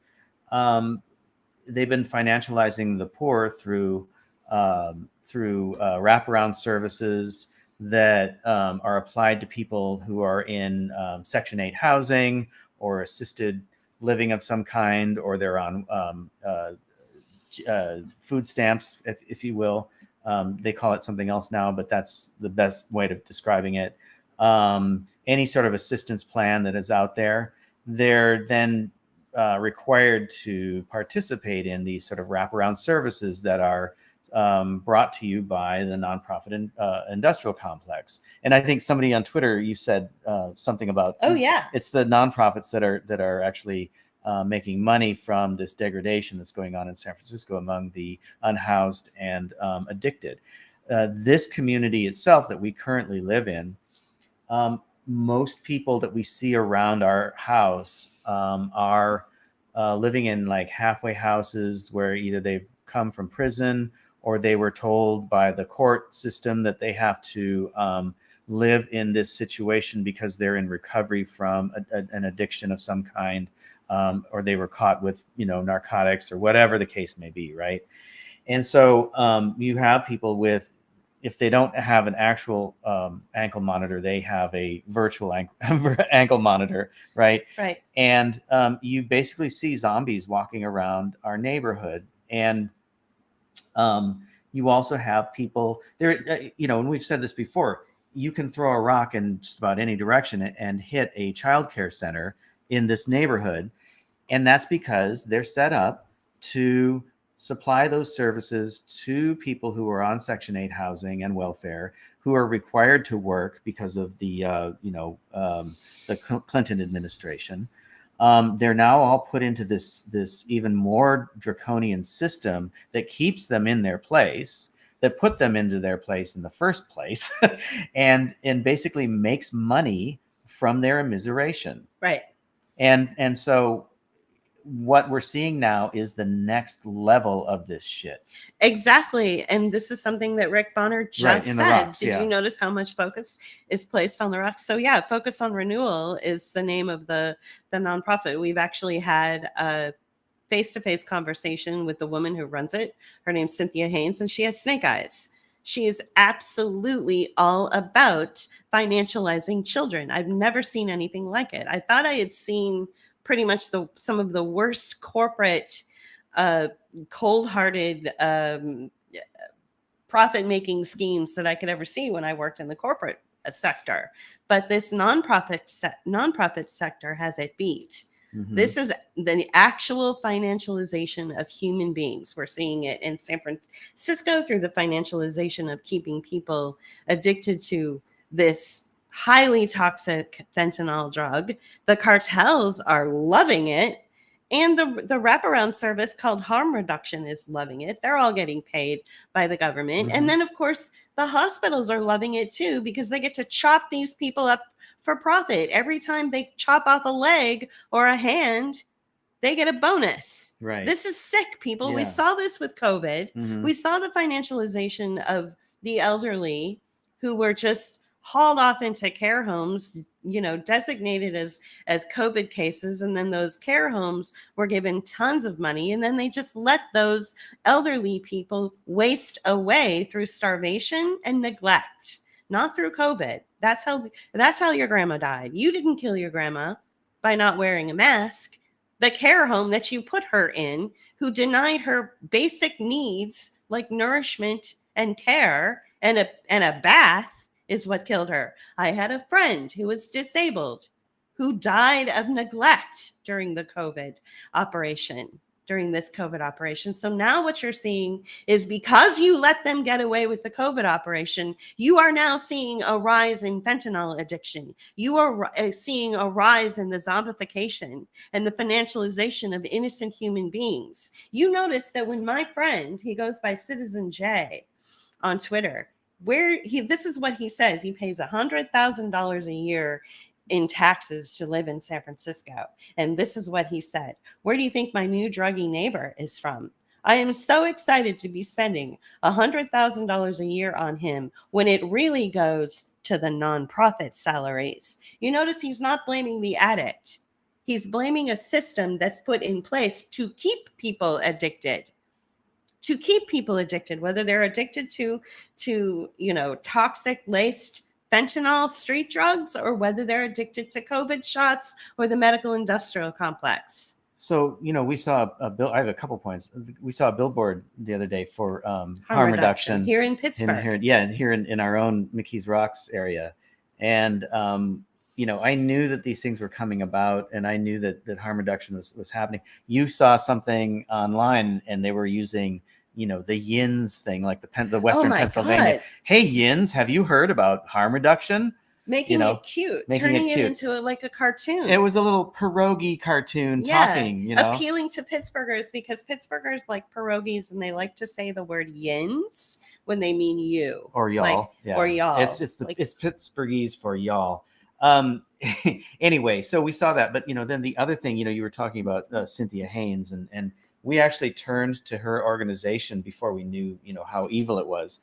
They've been financializing the poor through wraparound services that are applied to people who are in Section 8 housing or assisted living of some kind, or they're on food stamps, if you will. They call it something else now, but that's the best way of describing it. Any sort of assistance plan that is out there, they're then required to participate in these sort of wraparound services that are brought to you by the nonprofit industrial complex. And I think somebody on Twitter, you said something about, it's the nonprofits that are actually making money from this degradation that's going on in San Francisco among the unhoused and addicted. This community itself that we currently live in, most people that we see around our house are living in like halfway houses where either they've come from prison or they were told by the court system that they have to live in this situation because they're in recovery from an addiction of some kind, or they were caught with, narcotics or whatever the case may be, right? And so you have people with, if they don't have an actual ankle monitor, they have a virtual ankle monitor, right? Right. And you basically see zombies walking around our neighborhood. And you also have people there, and we've said this before, you can throw a rock in just about any direction and hit a childcare center in this neighborhood. And that's because they're set up to supply those services to people who are on Section 8 housing and welfare, who are required to work because of the Clinton administration. They're now all put into this even more draconian system that keeps them in their place, that put them into their place in the first place, and basically makes money from their immiseration. Right. And so what we're seeing now is the next level of this shit. Exactly. And this is something that Rick Bonner just said. Rocks, Did you notice how much focus is placed on the rocks? So yeah, Focus on Renewal is the name of the nonprofit. We've actually had a face-to-face conversation with the woman who runs it. Her name's Cynthia Haynes, and she has snake eyes. She is absolutely all about financializing children. I've never seen anything like it. I thought I had seen pretty much some of the worst corporate, cold-hearted profit-making schemes that I could ever see when I worked in the corporate sector. But this nonprofit sector has it beat. Mm-hmm. This is the actual financialization of human beings. We're seeing it in San Francisco through the financialization of keeping people addicted to this highly toxic fentanyl drug. The cartels are loving it. And the wraparound service called harm reduction is loving it. They're all getting paid by the government. Mm-hmm. And then, of course, the hospitals are loving it, too, because they get to chop these people up for profit. Every time they chop off a leg or a hand, they get a bonus. Right. This is sick, people. Yeah. We saw this with COVID. Mm-hmm. We saw the financialization of the elderly who were just hauled off into care homes, designated as COVID cases. And then those care homes were given tons of money. And then they just let those elderly people waste away through starvation and neglect, not through COVID. That's how your grandma died. You didn't kill your grandma by not wearing a mask. The care home that you put her in, who denied her basic needs like nourishment and care and a bath, is what killed her. I had a friend who was disabled who died of neglect during the COVID operation. during this COVID operation. So now what you're seeing is, because you let them get away with the COVID operation, you are now seeing a rise in fentanyl addiction. You are seeing a rise in the zombification and the financialization of innocent human beings. You notice that when my friend, he goes by Citizen J on Twitter, this is what he says. He pays $100,000 a year in taxes to live in San Francisco. And this is what he said: "Where do you think my new druggy neighbor is from? I am so excited to be spending $100,000 a year on him when it really goes to the nonprofit salaries." You notice he's not blaming the addict. He's blaming a system that's put in place to keep people addicted. To keep people addicted, whether they're addicted to toxic laced fentanyl street drugs, or whether they're addicted to COVID shots or the medical industrial complex. So, we saw a bill. I have a couple points. We saw a billboard the other day for harm reduction here in Pittsburgh. Here in our own McKees Rocks area. And, I knew that these things were coming about, and I knew that harm reduction was happening. You saw something online, and they were using the Yins thing, like the Western Pennsylvania. God. Hey, Yins, have you heard about harm reduction? Making it cute, turning it into a cartoon. It was a little pierogi cartoon talking, appealing to Pittsburghers, because Pittsburghers like pierogies, and they like to say the word Yins when they mean you or y'all. Or y'all. It's Pittsburghese for y'all. Anyway, so we saw that, but then the other thing, you were talking about Cynthia Haynes, and we actually turned to her organization before we knew, how evil it was,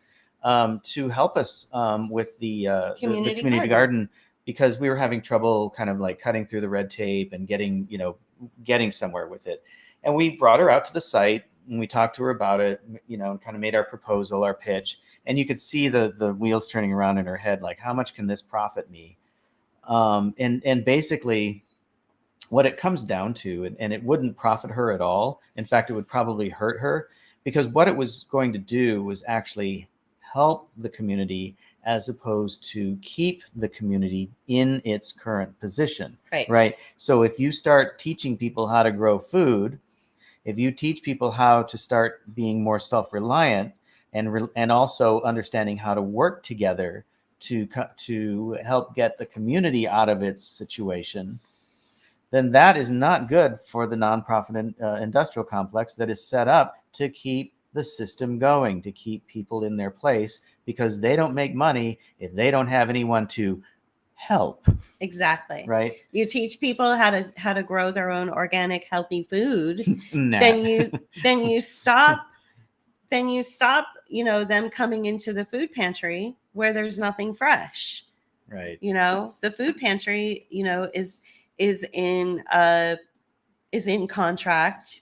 to help us with the community garden, because we were having trouble kind of like cutting through the red tape and getting somewhere with it. And we brought her out to the site, and we talked to her about it, and kind of made our proposal, our pitch, and you could see the wheels turning around in her head, like, how much can this profit me? And basically what it comes down to, and it wouldn't profit her at all. In fact, it would probably hurt her, because what it was going to do was actually help the community as opposed to keep the community in its current position. Right. So if you start teaching people how to grow food, if you teach people how to start being more self-reliant and also understanding how to work together to help get the community out of its situation, then that is not good for the nonprofit industrial complex that is set up to keep the system going, to keep people in their place, because they don't make money if they don't have anyone to help. Exactly. Right. You teach people how to grow their own organic, healthy food. Nah. Then you stop them coming into the food pantry where there's nothing fresh. Right. The food pantry, is in contract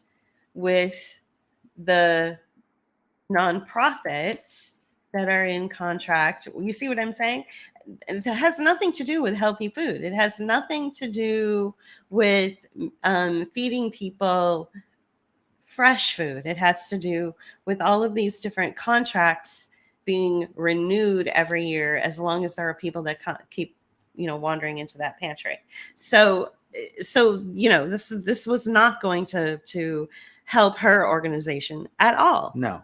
with the nonprofits that are in contract. You see what I'm saying? It has nothing to do with healthy food. It has nothing to do with feeding people fresh food. It has to do with all of these different contracts being renewed every year, as long as there are people that keep wandering into that pantry. So this was not going to help her organization at all. No.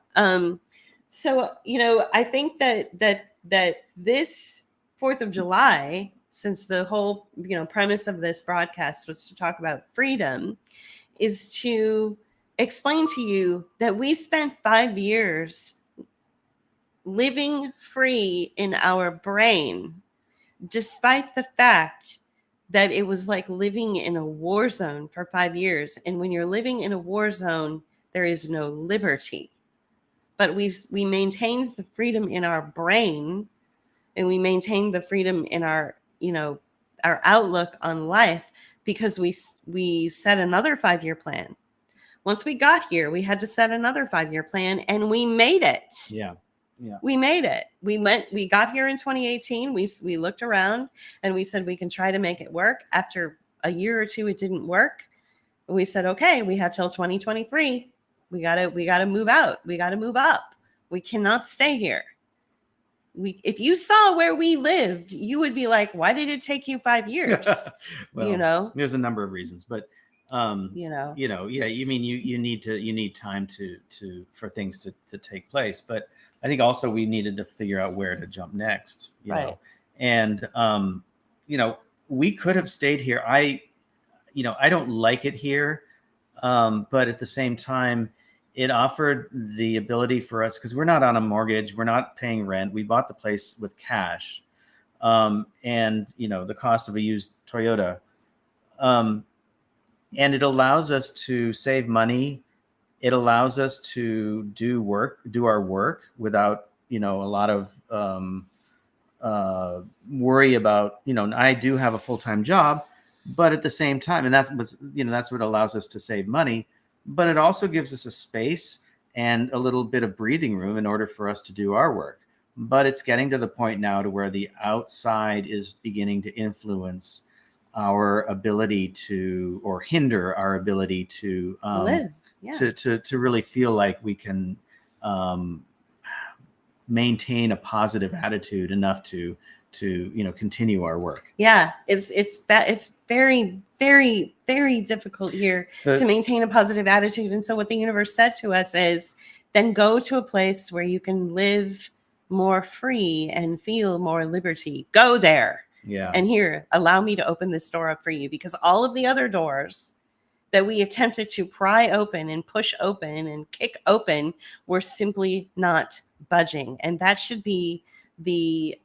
So I think that this 4th of July, since the whole premise of this broadcast was to talk about freedom, is to explain to you that we spent 5 years living free in our brain, despite the fact that it was like living in a war zone for 5 years. And when you're living in a war zone, there is no liberty. But we maintained the freedom in our brain, and we maintained the freedom in our outlook on life, because we set another 5-year plan. Once we got here, we had to set another 5-year plan, and we made it. Yeah. We made it. We got here in 2018. We looked around and we said, we can try to make it work. After a year or two, it didn't work. We said, okay, we have till 2023. We gotta move out. We gotta move up. We cannot stay here. If you saw where we lived, you would be like, why did it take you 5 years? Well, there's a number of reasons, but Yeah, you mean you need time to for things to take place. But I think also we needed to figure out where to jump next, Right. and we could have stayed here. I don't like it here, but at the same time, it offered the ability for us, because we're not on a mortgage, we're not paying rent. We bought the place with cash, and the cost of a used Toyota. And it allows us to save money. It allows us to do our work without, a lot of worry about, I do have a full-time job, but at the same time, and that's what allows us to save money, but it also gives us a space and a little bit of breathing room in order for us to do our work. But it's getting to the point now to where the outside is beginning to influence our ability to, or hinder our ability to Live. Yeah. to really feel like we can maintain a positive attitude enough to continue our work. Yeah, it's very, very, very difficult here to maintain a positive attitude. And so what the universe said to us is, then go to a place where you can live more free and feel more liberty. Go there. Yeah. And here, allow me to open this door up for you, because all of the other doors that we attempted to pry open and push open and kick open were simply not budging. And that should be the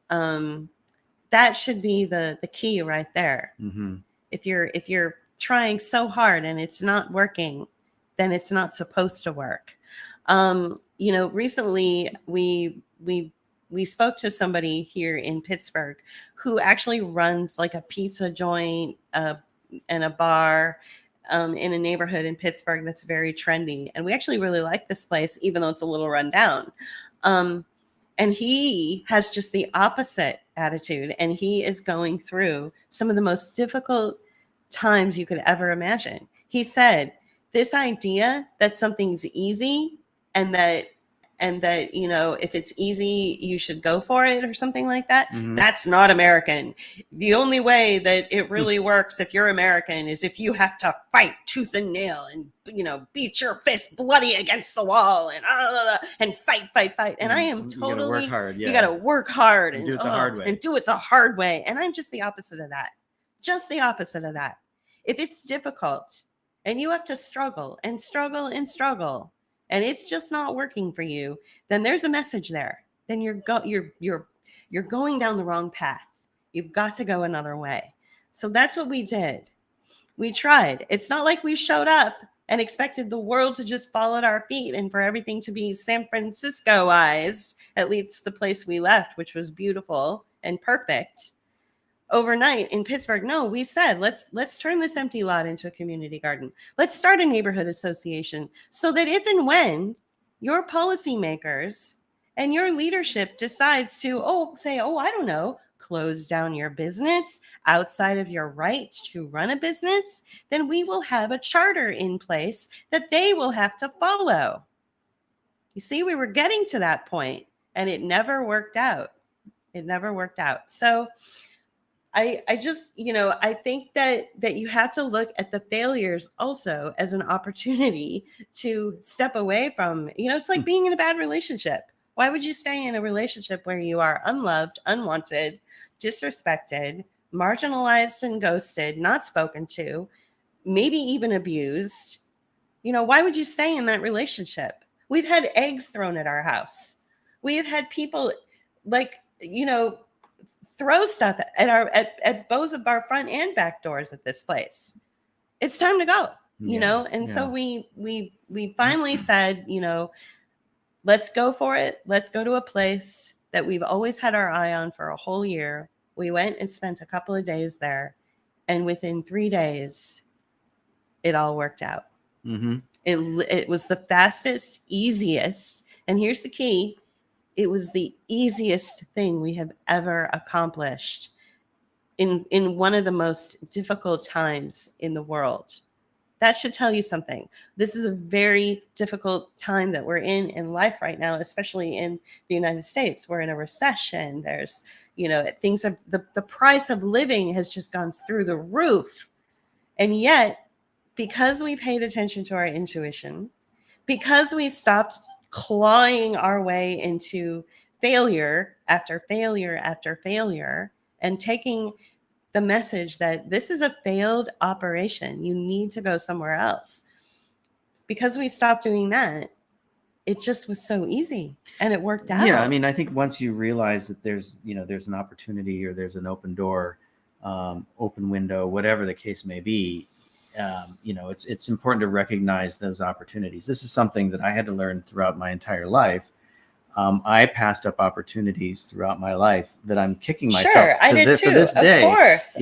key right there. Mm-hmm. If you're trying so hard and it's not working, then it's not supposed to work. Recently we spoke to somebody here in Pittsburgh who actually runs like a pizza joint and a bar in a neighborhood in Pittsburgh that's very trendy. And we actually really like this place, even though it's a little run down. And he has just the opposite attitude. And he is going through some of the most difficult times you could ever imagine. He said, this idea that something's easy and that if it's easy, you should go for it or something like that. Mm-hmm. That's not American. The only way that it really works if you're American is if you have to fight tooth and nail and, beat your fist bloody against the wall and fight. And I am totally, you gotta work hard. Yeah. You got to work hard and do it the hard way. And do it the hard way. And I'm just the opposite of that. Just the opposite of that. If it's difficult and you have to struggle and struggle and struggle, and it's just not working for you, then there's a message there. Then you're going down the wrong path. You've got to go another way. So that's what we did. We tried. It's not like we showed up and expected the world to just fall at our feet and for everything to be San Franciscoized, at least the place we left, which was beautiful and perfect, overnight in Pittsburgh. No, we said, let's turn this empty lot into a community garden. Let's start a neighborhood association so that if and when your policymakers and your leadership decides to, I don't know, close down your business outside of your rights to run a business, then we will have a charter in place that they will have to follow. You see, we were getting to that point and it never worked out. So I just, I think that you have to look at the failures also as an opportunity to step away from, it's like being in a bad relationship. Why would you stay in a relationship where you are unloved, unwanted, disrespected, marginalized and ghosted, not spoken to, maybe even abused? Why would you stay in that relationship? We've had eggs thrown at our house. We have had people throw stuff at both of our front and back doors at this place. It's time to go, and so we finally said, let's go for it. Let's go to a place that we've always had our eye on for a whole year. We went and spent a couple of days there, and within 3 days, it all worked out. Mm-hmm. It was the fastest, easiest, and here's the key. It was the easiest thing we have ever accomplished in one of the most difficult times in the world. That should tell you something. This is a very difficult time that we're in life right now, especially in the United States. We're in a recession. There's, things are, the price of living has just gone through the roof. And yet because we paid attention to our intuition, because we stopped clawing our way into failure after failure after failure and taking the message that this is a failed operation, you need to go somewhere else. Because we stopped doing that, it just was so easy and it worked out. Yeah, I mean, I think once you realize that there's an opportunity or there's an open door, open window, whatever the case may be, it's important to recognize those opportunities. This is something that I had to learn throughout my entire life. I passed up opportunities throughout my life that I'm kicking myself I did too. to this day. Of course,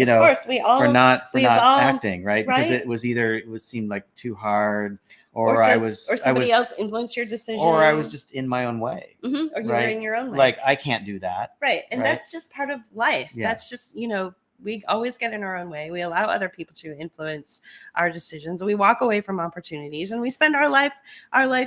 we all for not all, acting right, because right? it seemed like too hard, or somebody else influenced your decision, or I was just in my own way, or you were in your own way. Like I can't do that, right? And that's just part of life. Yeah. That's just we always get in our own way. We allow other people to influence our decisions. We walk away from opportunities, and we spend our life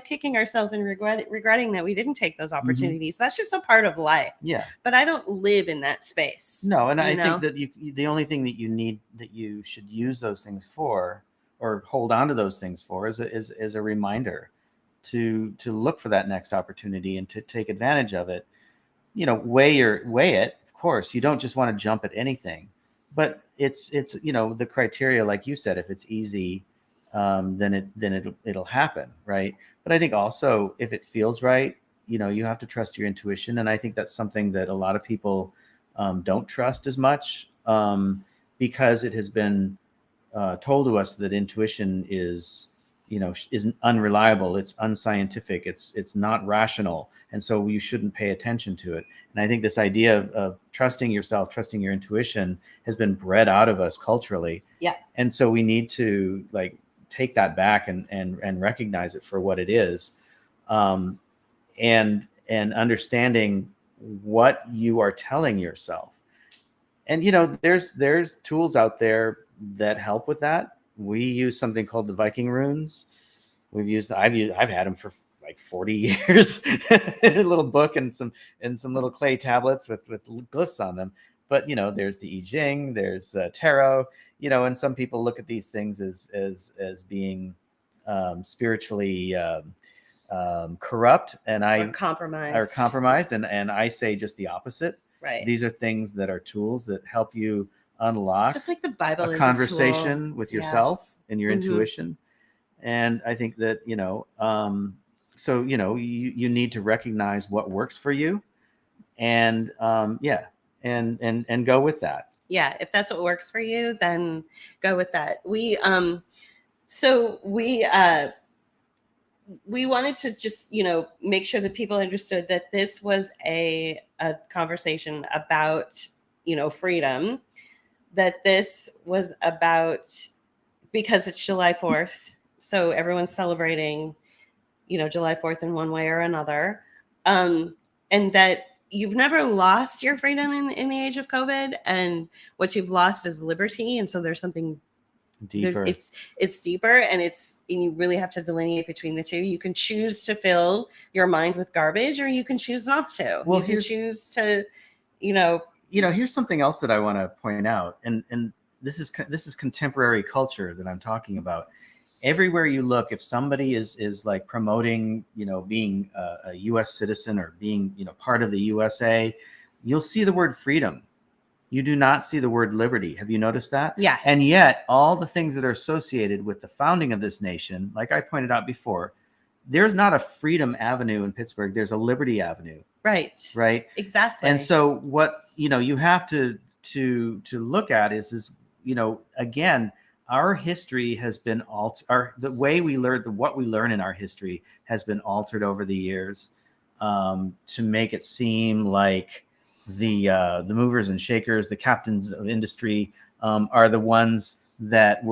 kicking ourselves and regretting that we didn't take those opportunities. That's just a part of life. Yeah. But I don't live in that space. No, and I think that the only thing that you should use those things for, or hold on to those things for, is a reminder to look for that next opportunity and to take advantage of it. Weigh it. Of course, you don't just want to jump at anything. But it's the criteria, like you said, if it's easy, then it'll happen, right? But I think also if it feels right, you have to trust your intuition, and I think that's something that a lot of people don't trust as much, because it has been told to us that intuition is unreliable, it's unscientific, it's not rational, and so you shouldn't pay attention to it. And I think this idea of trusting yourself, trusting your intuition, has been bred out of us culturally. Yeah. And so we need to take that back and recognize it for what it is, and understanding what you are telling yourself. And there's tools out there that help with that. We use something called the Viking runes. I've had them for like 40 years in a little book and some little clay tablets with glyphs on them. But there's the I Ching, there's tarot, and some people look at these things as being spiritually corrupt, and or compromised, and I say just the opposite. Right. These are things that are tools that help you unlock, just like the Bible, a is conversation with yourself and your Mm-hmm. intuition. And I think that so you need to recognize what works for you, and and go with that. Yeah, if that's what works for you, then go with that. We wanted to just make sure that people understood that this was a conversation about freedom, that this was about, because it's July 4th, so everyone's celebrating July 4th in one way or another, and that you've never lost your freedom in the age of COVID, and what you've lost is liberty. And so there's something deeper. It's deeper, and you really have to delineate between the two. You can choose to fill your mind with garbage, or you can choose not to. Well, you can choose to, here's something else that I want to point out, and this is contemporary culture that I'm talking about. Everywhere you look, if somebody is like promoting, being a U.S. citizen or being, part of the USA, you'll see the word freedom. You do not see the word liberty. Have you noticed that? Yeah. And yet all the things that are associated with the founding of this nation, like I pointed out before, there's not a freedom avenue in Pittsburgh. There's a liberty avenue. Right. Right. Exactly. And so what, you have to look at is, again, our history has been altered. The way we learned, what we learn in our history has been altered over the years, to make it seem like the movers and shakers, the captains of industry, are the ones that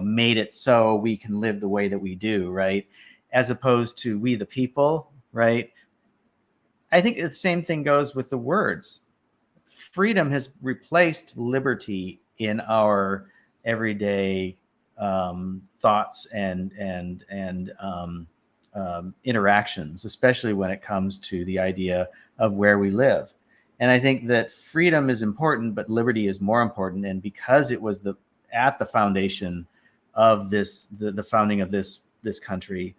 made it so we can live the way that we do, right? As opposed to we the people, right? I think the same thing goes with the words. Freedom has replaced liberty in our everyday thoughts and interactions, especially when it comes to the idea of where we live. And I think that freedom is important, but liberty is more important. And because it was at the foundation of the founding of this country,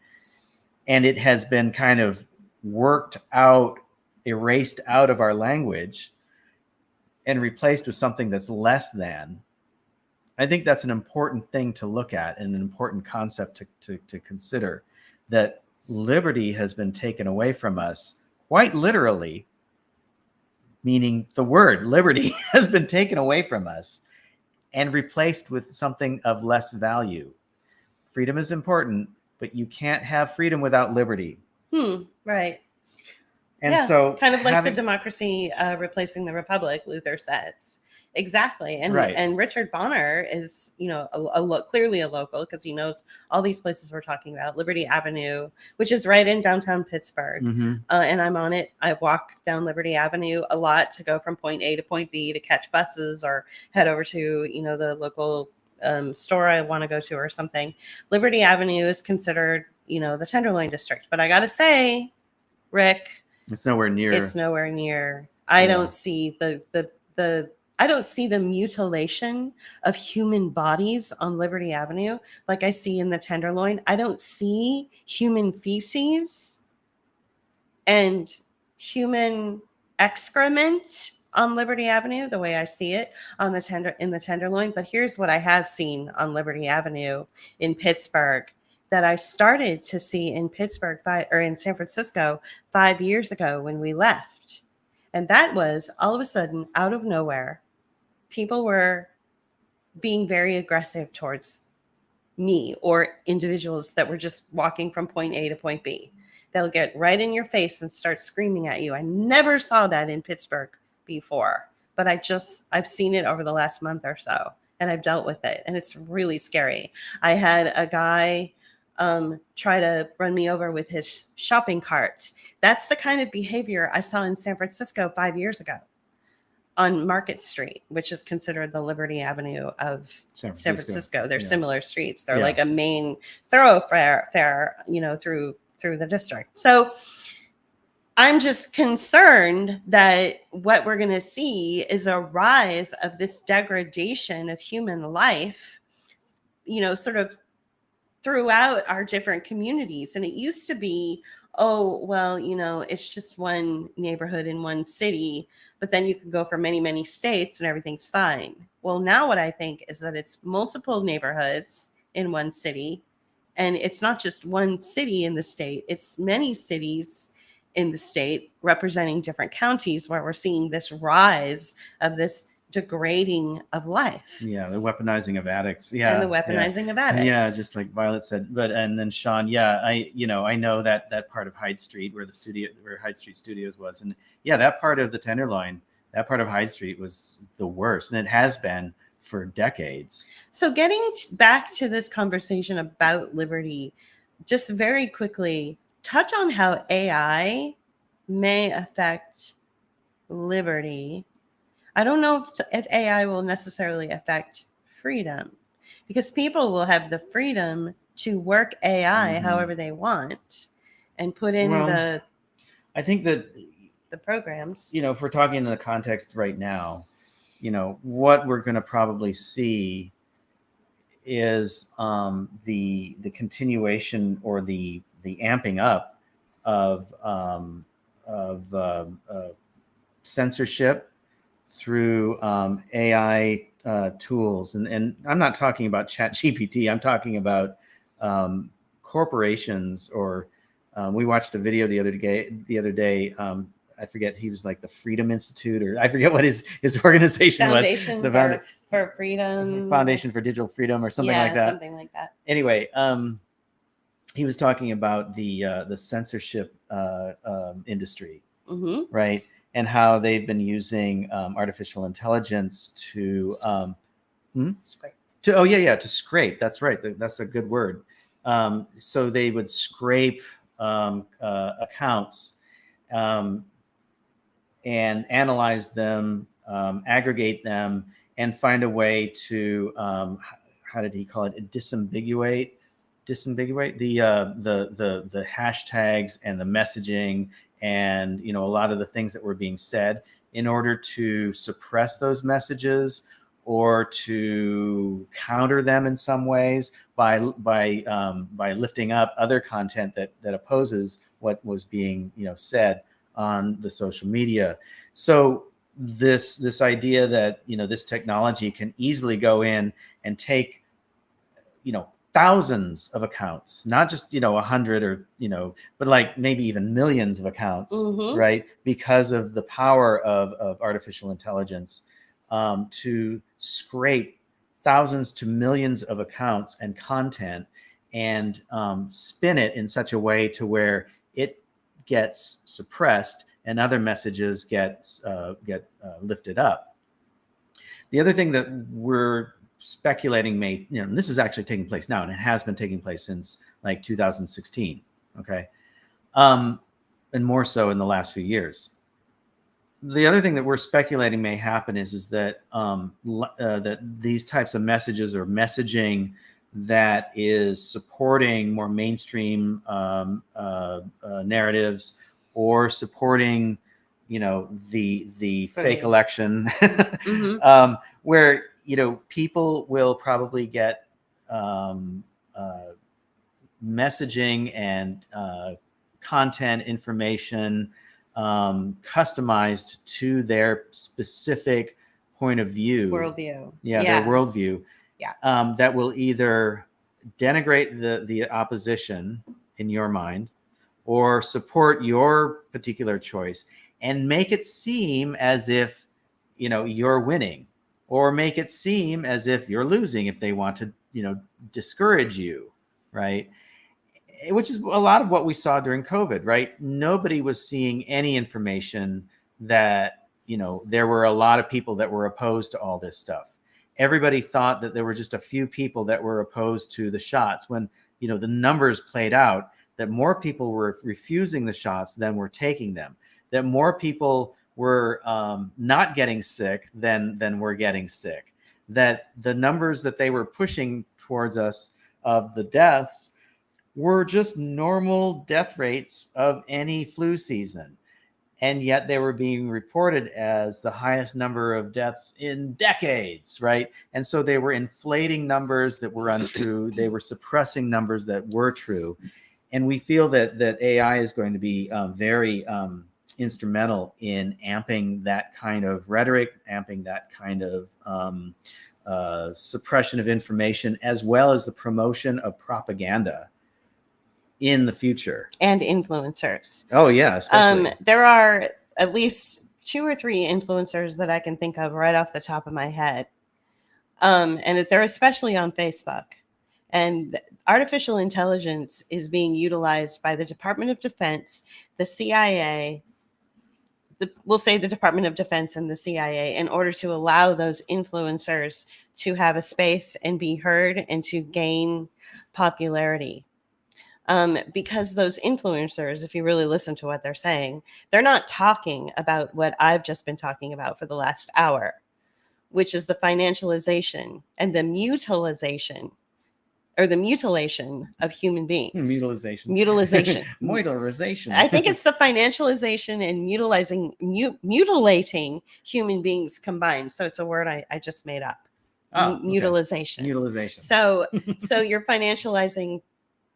and it has been kind of worked out, erased out of our language, and replaced with something that's less than. I think that's an important thing to look at and an important concept to consider, that liberty has been taken away from us, quite literally, meaning the word liberty has been taken away from us and replaced with something of less value. Freedom is important, but you can't have freedom without liberty. Right. And so kind of like the democracy replacing the republic, Luther says. Exactly. And Right. and Richard Bonner is, clearly a local, because he knows all these places we're talking about. Liberty Avenue, which is right in downtown Pittsburgh. And I'm on it. I walk down Liberty Avenue a lot to go from point A to point B to catch buses or head over to, the local store I want to go to or something. Liberty Avenue is considered, the Tenderloin district. But I got to say, Rick, it's nowhere near. I don't see I don't see the mutilation of human bodies on Liberty Avenue like I see in the Tenderloin. I don't see human feces and human excrement on Liberty Avenue the way I see it in the Tenderloin. But here's what I have seen on Liberty Avenue in Pittsburgh that I started to see in Pittsburgh in San Francisco 5 years ago when we left. And that was all of a sudden, out of nowhere, people were being very aggressive towards me or individuals that were just walking from point A to point B. They'll get right in your face and start screaming at you. I never saw that in Pittsburgh before, but I've seen it over the last month or so, and I've dealt with it, and it's really scary. I had a guy try to run me over with his shopping cart. That's the kind of behavior I saw in San Francisco 5 years ago on Market Street, which is considered the Liberty Avenue of San Francisco. They're similar streets. They're like a main thoroughfare, through the district. So I'm just concerned that what we're going to see is a rise of this degradation of human life, sort of throughout our different communities. And it used to be, it's just one neighborhood in one city, but then you can go for many, many states and everything's fine. Well, now what I think is that it's multiple neighborhoods in one city, and it's not just one city in the state, it's many cities in the state representing different counties where we're seeing this rise of this degrading of life. The weaponizing of addicts. And the weaponizing of addicts. Just like Violet said. And then Sean, I know that part of Hyde Street where Hyde Street Studios was, and that part of the Tenderloin, that part of Hyde Street was the worst, and it has been for decades. So getting back to this conversation about liberty, just very quickly touch on how AI may affect liberty. I don't know if AI will necessarily affect freedom, because people will have the freedom to work AI however they want and put in I think that the programs. If we're talking in the context right now, what we're going to probably see is the continuation or the amping up of censorship through AI tools. And I'm not talking about ChatGPT. I'm talking about corporations, or we watched a video the other day. I forget, he was like the Freedom Institute, or I forget what his organization was. For Freedom. Foundation for Digital Freedom or something like that. Something like that. Anyway, he was talking about the censorship industry, right? And how they've been using artificial intelligence to scrape. To scrape. That's right. That's a good word. So they would scrape accounts and analyze them, aggregate them, and find a way to how did he call it? Disambiguate the hashtags and the messaging, and a lot of the things that were being said, in order to suppress those messages or to counter them in some ways by lifting up other content that opposes what was being said on the social media. So this idea that this technology can easily go in and take thousands of accounts, not just 100 or but like maybe even millions of accounts, right? Because of the power of artificial intelligence, to scrape thousands to millions of accounts and content and spin it in such a way to where it gets suppressed and other messages get lifted up. The other thing that we're speculating may, this is actually taking place now, and it has been taking place since like 2016, okay, and more so in the last few years. The other thing that we're speculating may happen is that that these types of messages or messaging that is supporting more mainstream narratives or supporting the fake election, where people will probably get messaging and content information customized to their specific point of view, worldview. Their worldview. Yeah. That will either denigrate the opposition in your mind or support your particular choice and make it seem as if you're winning, or make it seem as if you're losing if they want to discourage you, right? Which is a lot of what we saw during COVID, right? Nobody was seeing any information that there were a lot of people that were opposed to all this stuff. Everybody thought that there were just a few people that were opposed to the shots, when the numbers played out that more people were refusing the shots than were taking them, that more people were not getting sick than were getting sick, that the numbers that they were pushing towards us of the deaths were just normal death rates of any flu season. And yet they were being reported as the highest number of deaths in decades, right? And so they were inflating numbers that were untrue. They were suppressing numbers that were true. And we feel that AI is going to be very instrumental in amping that kind of rhetoric, amping that kind of suppression of information, as well as the promotion of propaganda in the future. And influencers. Oh, yeah, especially. There are at least 2 or 3 influencers that I can think of right off the top of my head. And they're especially on Facebook. And artificial intelligence is being utilized by the Department of Defense, the CIA, we'll say the Department of Defense and the CIA, in order to allow those influencers to have a space and be heard and to gain popularity. Because those influencers, if you really listen to what they're saying, they're not talking about what I've just been talking about for the last hour, which is the financialization and the mutilization of human beings. Mutilization. Mutilization. I think it's the financialization and mutilating human beings combined. So it's a word I just made up. Mutilization. Mutilization. So you're financializing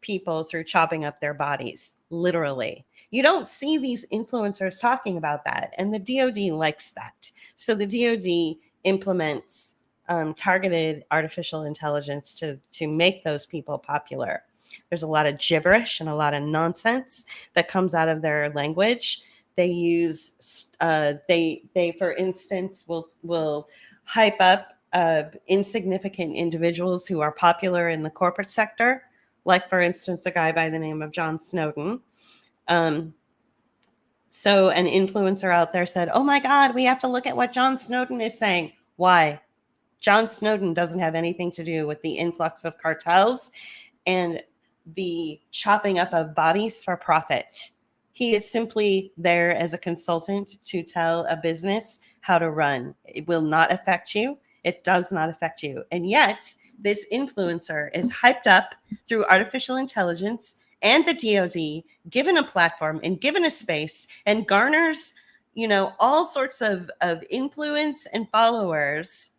people through chopping up their bodies, literally. You don't see these influencers talking about that, and the DoD likes that. So the DoD implements targeted artificial intelligence to make those people popular. There's a lot of gibberish and a lot of nonsense that comes out of their language. They use they for instance will hype up insignificant individuals who are popular in the corporate sector, like for instance a guy by the name of John Snowden. So an influencer out there said, "Oh my God, we have to look at what John Snowden is saying." Why? John Snowden doesn't have anything to do with the influx of cartels and the chopping up of bodies for profit. He is simply there as a consultant to tell a business how to run. It will not affect you. It does not affect you. And yet, this influencer is hyped up through artificial intelligence and the DoD, given a platform and given a space, and garners, all sorts of influence and followers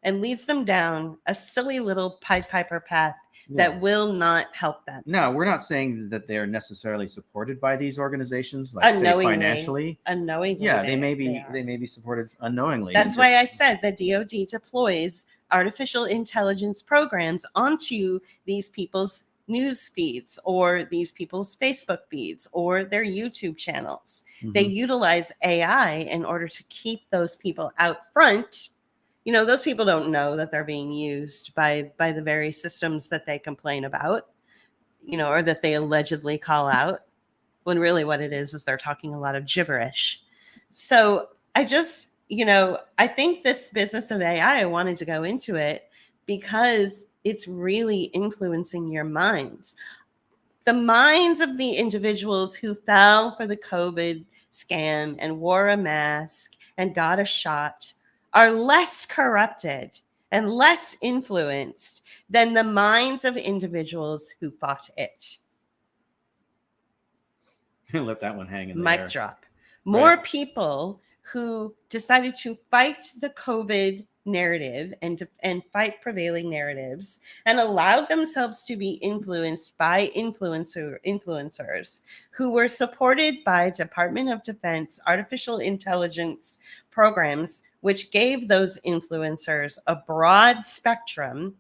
and leads them down a silly little Pied Piper path Yeah. that will not help them. No, we're not saying that they're necessarily supported by these organizations, like say Unknowingly. financially. Unknowingly. Yeah, they may are. be supported unknowingly. That's why I said the DoD deploys artificial intelligence programs onto these people's news feeds or these people's Facebook feeds or their YouTube channels. They utilize AI in order to keep those people out front. You know, those people don't know that they're being used by the very systems that they complain about, you know, or that they allegedly call out, when really what it is they're talking a lot of gibberish. So I just, you know, I think this business of AI, I wanted to go into it because it's really influencing your minds. The minds of the individuals who fell for the COVID scam and wore a mask and got a shot are less corrupted and less influenced than the minds of individuals who fought it. Let that one hang in the Mic air. drop. More Right. people who decided to fight the COVID narrative and fight prevailing narratives and allowed themselves to be influenced by influencers who were supported by Department of Defense artificial intelligence programs, which gave those influencers a broad spectrum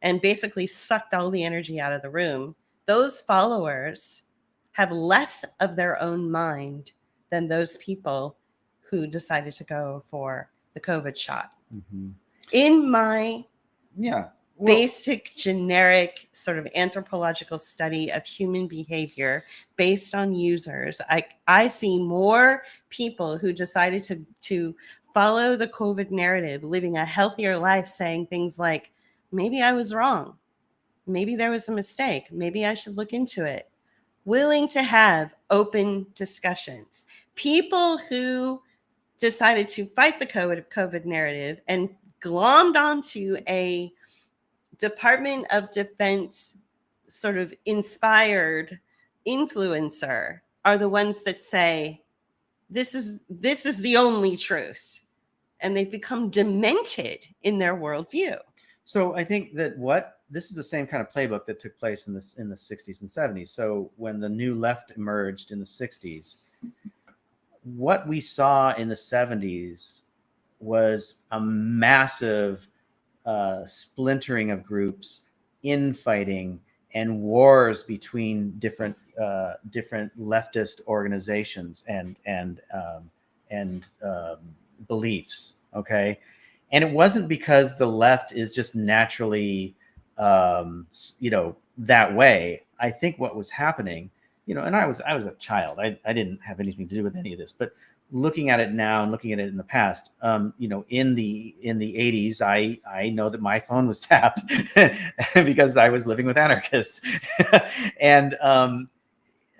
and basically sucked all the energy out of the room. Those followers have less of their own mind than those people who decided to go for the COVID shot. In my basic, generic, sort of anthropological study of human behavior based on users, I see more people who decided to follow the COVID narrative, living a healthier life, saying things like, maybe I was wrong. Maybe there was a mistake. Maybe I should look into it. Willing to have open discussions. People who decided to fight the COVID narrative and glommed onto a Department of Defense sort of inspired influencer are the ones that say, this is the only truth. And they've become demented in their worldview. So I think that this is the same kind of playbook that took place in the 60s and 70s. So when the new left emerged in the 60s, what we saw in the 70s was a massive splintering of groups, infighting, and wars between different leftist organizations and beliefs. Okay. And it wasn't because the left is just naturally, that way. I think what was happening, and I was a child. I didn't have anything to do with any of this. But looking at it now and looking at it in the past, in the 80s, I know that my phone was tapped because I was living with anarchists. And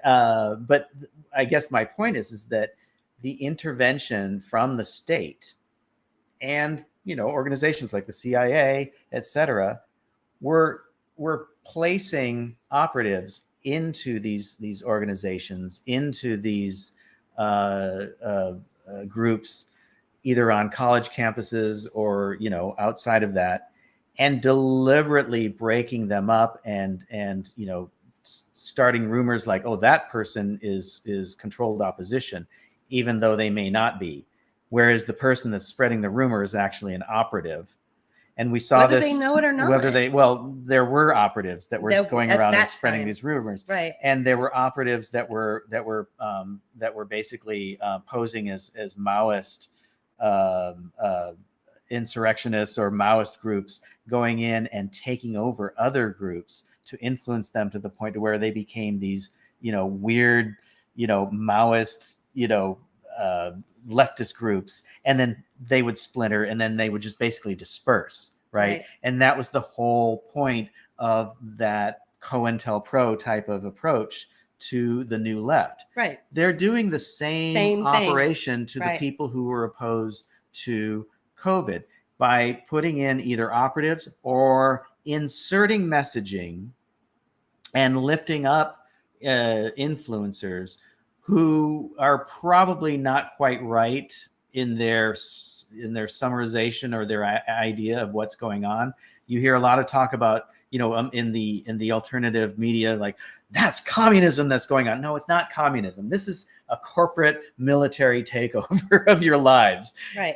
but I guess my point is that the intervention from the state and organizations like the CIA, et cetera, were placing operatives into these organizations, into these groups, either on college campuses or outside of that, and deliberately breaking them up and starting rumors like, oh, that person is controlled opposition, even though they may not be. Whereas the person that's spreading the rumor is actually an operative. And we saw whether this, they know it or not. There were operatives that were going around and spreading these rumors, right? And there were operatives that were basically posing as Maoist insurrectionists or Maoist groups, going in and taking over other groups to influence them to the point to where they became these weird Maoist leftist groups, and then they would splinter, and then they would just basically disperse, right? And that was the whole point of that COINTELPRO type of approach to the new left. Right. They're doing the same operation to right. the people who were opposed to COVID by putting in either operatives or inserting messaging and lifting up influencers who are probably not quite right in their summarization or their idea of what's going on. You hear a lot of talk about, in the alternative media, like, that's communism that's going on. No, it's not communism. This is a corporate military takeover of your lives. Right.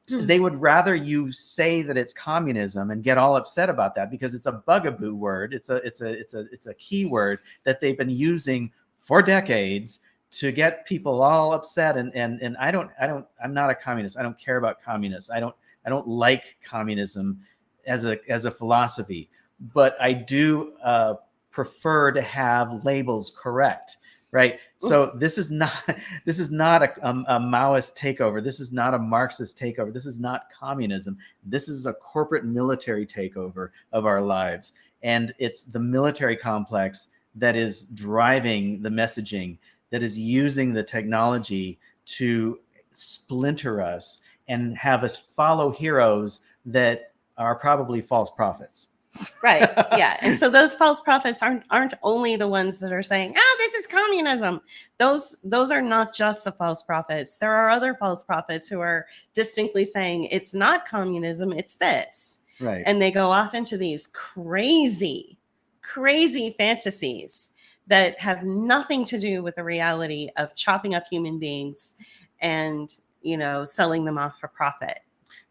They would rather you say that it's communism and get all upset about that, because it's a bugaboo word. It's a keyword that they've been using for decades to get people all upset. And I'm not a communist. I don't care about communists. I don't like communism as a philosophy, but I do prefer to have labels correct. Right. So this is not a Maoist takeover. This is not a Marxist takeover. This is not communism. This is a corporate military takeover of our lives. And it's the military complex that is driving the messaging, that is using the technology to splinter us and have us follow heroes that are probably false prophets. Right. Yeah. And so those false prophets aren't only the ones that are saying, this is communism. Those are not just the false prophets. There are other false prophets who are distinctly saying it's not communism, it's this. Right. And they go off into these crazy fantasies that have nothing to do with the reality of chopping up human beings and, selling them off for profit.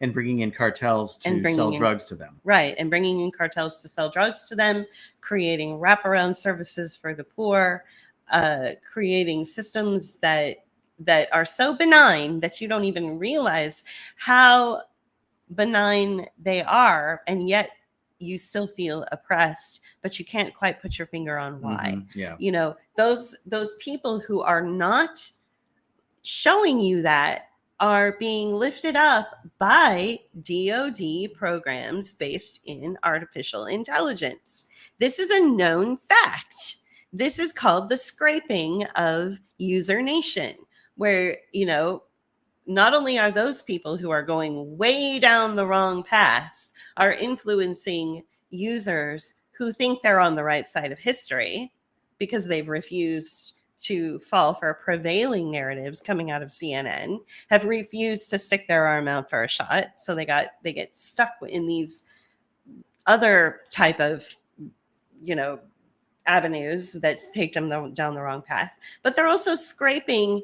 And bringing in cartels to sell drugs to them. Right. And bringing in cartels to sell drugs to them, creating wraparound services for the poor, creating systems that are so benign that you don't even realize how benign they are. And yet you still feel oppressed, but you can't quite put your finger on why. Mm-hmm. Yeah. Those people who are not showing you that are being lifted up by DoD programs based in artificial intelligence. This is a known fact. This is called the scraping of user nation, where, not only are those people who are going way down the wrong path are influencing users who think they're on the right side of history because they've refused to fall for prevailing narratives coming out of CNN, have refused to stick their arm out for a shot. So they get stuck in these other type of, avenues that take them down the wrong path. But they're also scraping.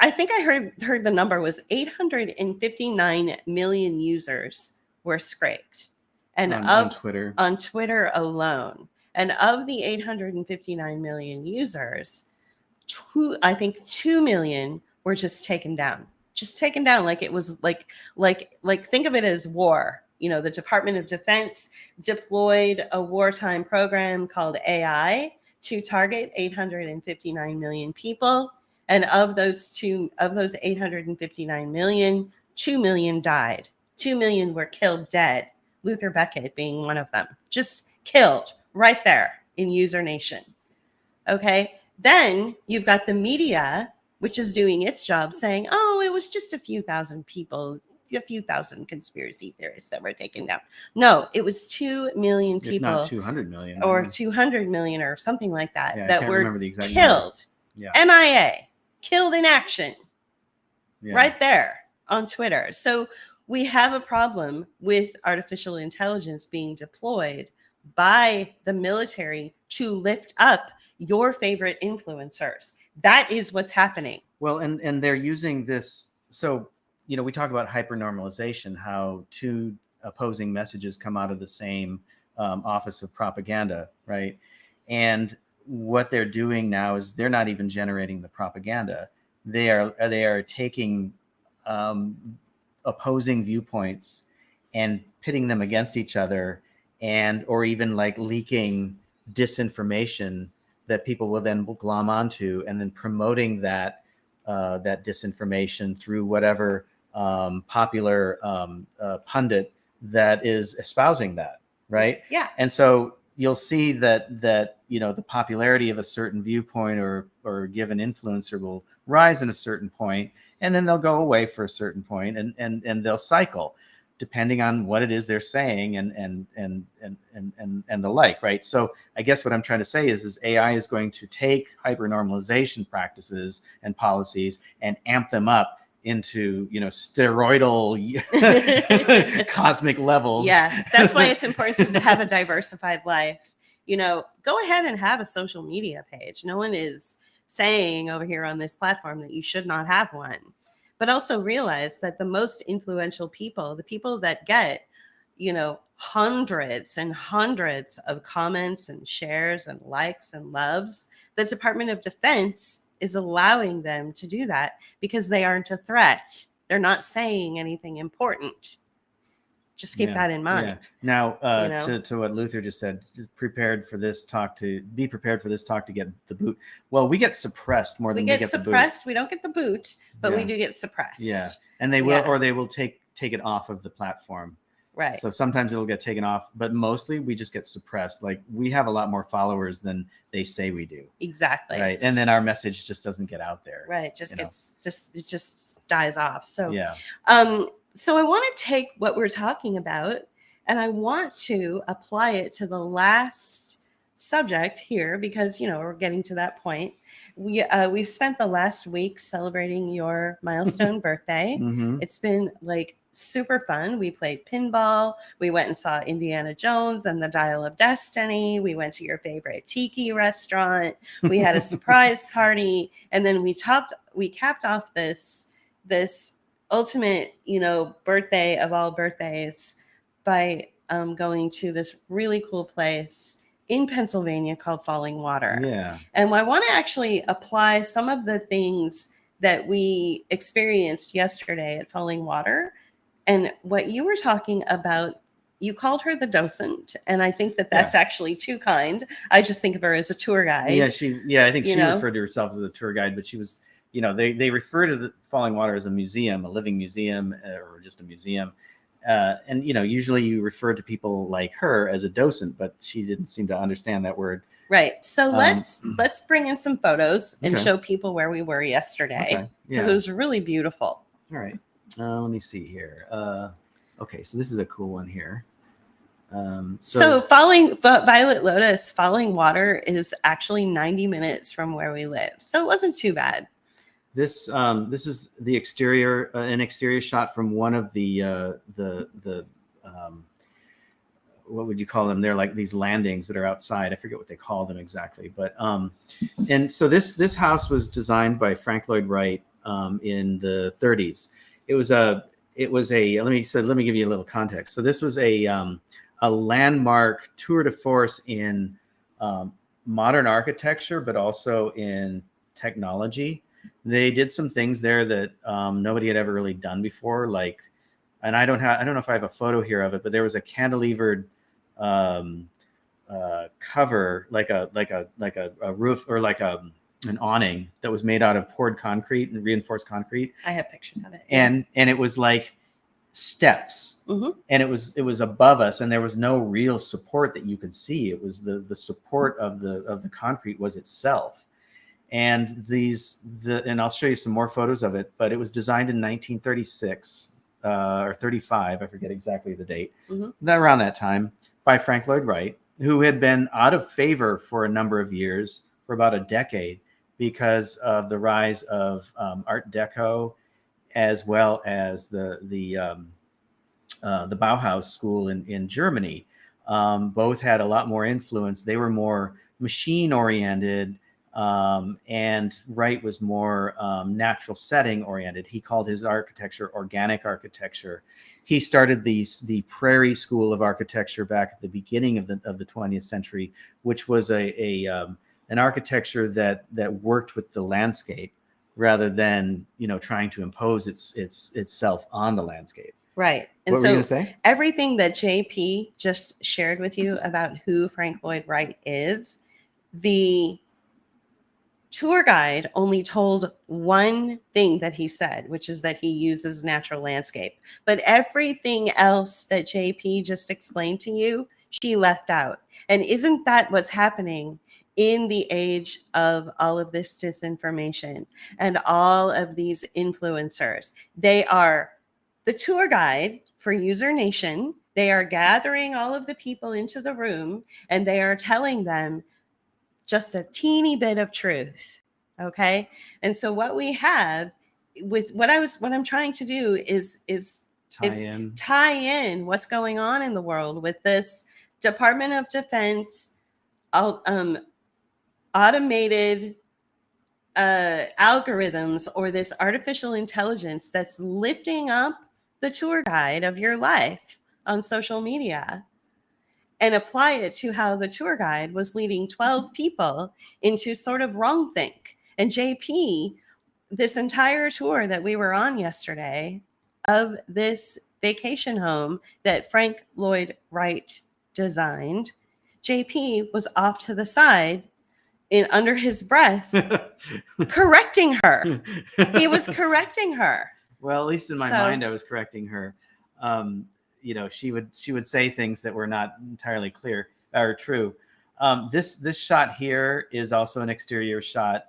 I think I heard the number was 859 million users were scraped. And on Twitter. On Twitter alone. And of the 859 million users, 2 million were just taken down. Like it was like think of it as war. The Department of Defense deployed a wartime program called AI to target 859 million people. And of those 859 million, 2 million died. 2 million were killed dead. Luther Beckett being one of them. Just killed. Right there in user nation. Okay. Then you've got the media, which is doing its job saying, it was just a few thousand people, a few thousand conspiracy theorists that were taken down. No, it was 2 million people. If not 200 million. Or 200 million or something like that. Yeah, that I can't were remember the exact killed. Yeah. MIA. Killed in action. Yeah. Right there on Twitter. So we have a problem with artificial intelligence being deployed by the military to lift up your favorite influencers. That is what's happening. Well, and they're using this. So, we talk about hypernormalization, how two opposing messages come out of the same office of propaganda, right? And what they're doing now is they're not even generating the propaganda. They are taking opposing viewpoints and pitting them against each other, or even like leaking disinformation that people will then glom onto, and then promoting that disinformation through whatever popular pundit that is espousing that, right? Yeah. And so you'll see that the popularity of a certain viewpoint or given influencer will rise in a certain point, and then they'll go away for a certain point, and they'll cycle depending on what it is they're saying and the like, right? So I guess what I'm trying to say is AI is going to take hypernormalization practices and policies and amp them up into, steroidal cosmic levels. Yeah, that's why it's important to have a diversified life. Go ahead and have a social media page. No one is saying over here on this platform that you should not have one. But also realize that the most influential people, the people that get, hundreds and hundreds of comments and shares and likes and loves, the Department of Defense is allowing them to do that because they aren't a threat. They're not saying anything important. Just keep that in mind. Yeah. Now, to what Luther just said, be prepared for this talk to get the boot. Well, we get suppressed more than we get suppressed. The boot. We don't get the boot, but we do get suppressed. Yeah, and they will, or they will take it off of the platform. Right. So sometimes it'll get taken off, but mostly we just get suppressed. Like we have a lot more followers than they say we do. Exactly. Right, and then our message just doesn't get out there. Right. It just dies off. So yeah. So I want to take what we're talking about and I want to apply it to the last subject here because, we're getting to that point. We've spent the last week celebrating your milestone birthday. Mm-hmm. It's been like super fun. We played pinball. We went and saw Indiana Jones and the Dial of Destiny. We went to your favorite tiki restaurant. We had a surprise party. And then we capped off this ultimate, birthday of all birthdays by going to this really cool place in Pennsylvania called Falling Water. Yeah. And I want to actually apply some of the things that we experienced yesterday at Falling Water. And what you were talking about, you called her the docent, and I think that's actually too kind. I just think of her as a tour guide. Yeah, I think she referred to herself as a tour guide, but she was, they refer to the Falling Water as a museum, a living museum, or just a museum. And, usually you refer to people like her as a docent, but she didn't seem to understand that word. Right. So let's bring in some photos and show people where we were yesterday because it was really beautiful. All right. Let me see here. Okay. So this is a cool one here. So Violet Lotus, Falling Water is actually 90 minutes from where we live. So it wasn't too bad. This is the exterior, an exterior shot from one of the what would you call them? They're like these landings that are outside. I forget what they call them exactly, but and so this house was designed by Frank Lloyd Wright in the 30s. It was a let me give you a little context. So this was a landmark tour de force in modern architecture, but also in technology. They did some things there that nobody had ever really done before. Like, and I don't know if I have a photo here of it, but there was a cantilevered cover, like a roof or like an awning that was made out of poured concrete and reinforced concrete. I have pictures of it. And it was like steps, and it was above us, and there was no real support that you could see. It was the support of the concrete was itself. And and I'll show you some more photos of it, but it was designed in 1936 or 35. I forget exactly the date. Around that time, by Frank Lloyd Wright, who had been out of favor for a number of years, for about a decade, because of the rise of Art Deco, as well as the Bauhaus school in Germany. Both had a lot more influence. They were more machine oriented. And Wright was more natural setting oriented. He called his architecture organic architecture. He started the Prairie School of Architecture back at the beginning of the 20th century, which was an architecture that worked with the landscape rather than trying to impose itself on the landscape. Right. And what were you gonna say? Everything that JP just shared with you about who Frank Lloyd Wright is, the tour guide only told one thing that he said, which is that he uses natural landscape. But everything else that JP just explained to you, she left out. And isn't that what's happening in the age of all of this disinformation and all of these influencers? They are the tour guide for User Nation. They are gathering all of the people into the room and they are telling them just a teeny bit of truth. Okay. And so what we have with what I'm trying to do is tie in what's going on in the world with this Department of Defense automated algorithms, or this artificial intelligence that's lifting up the tour guide of your life on social media, and apply it to how the tour guide was leading 12 people into sort of wrongthink. And JP, this entire tour that we were on yesterday of this vacation home that Frank Lloyd Wright designed, JP was off to the side under his breath correcting her. He was correcting her. Well, at least in my mind, I was correcting her. She would say things that were not entirely clear or true. This shot here is also an exterior shot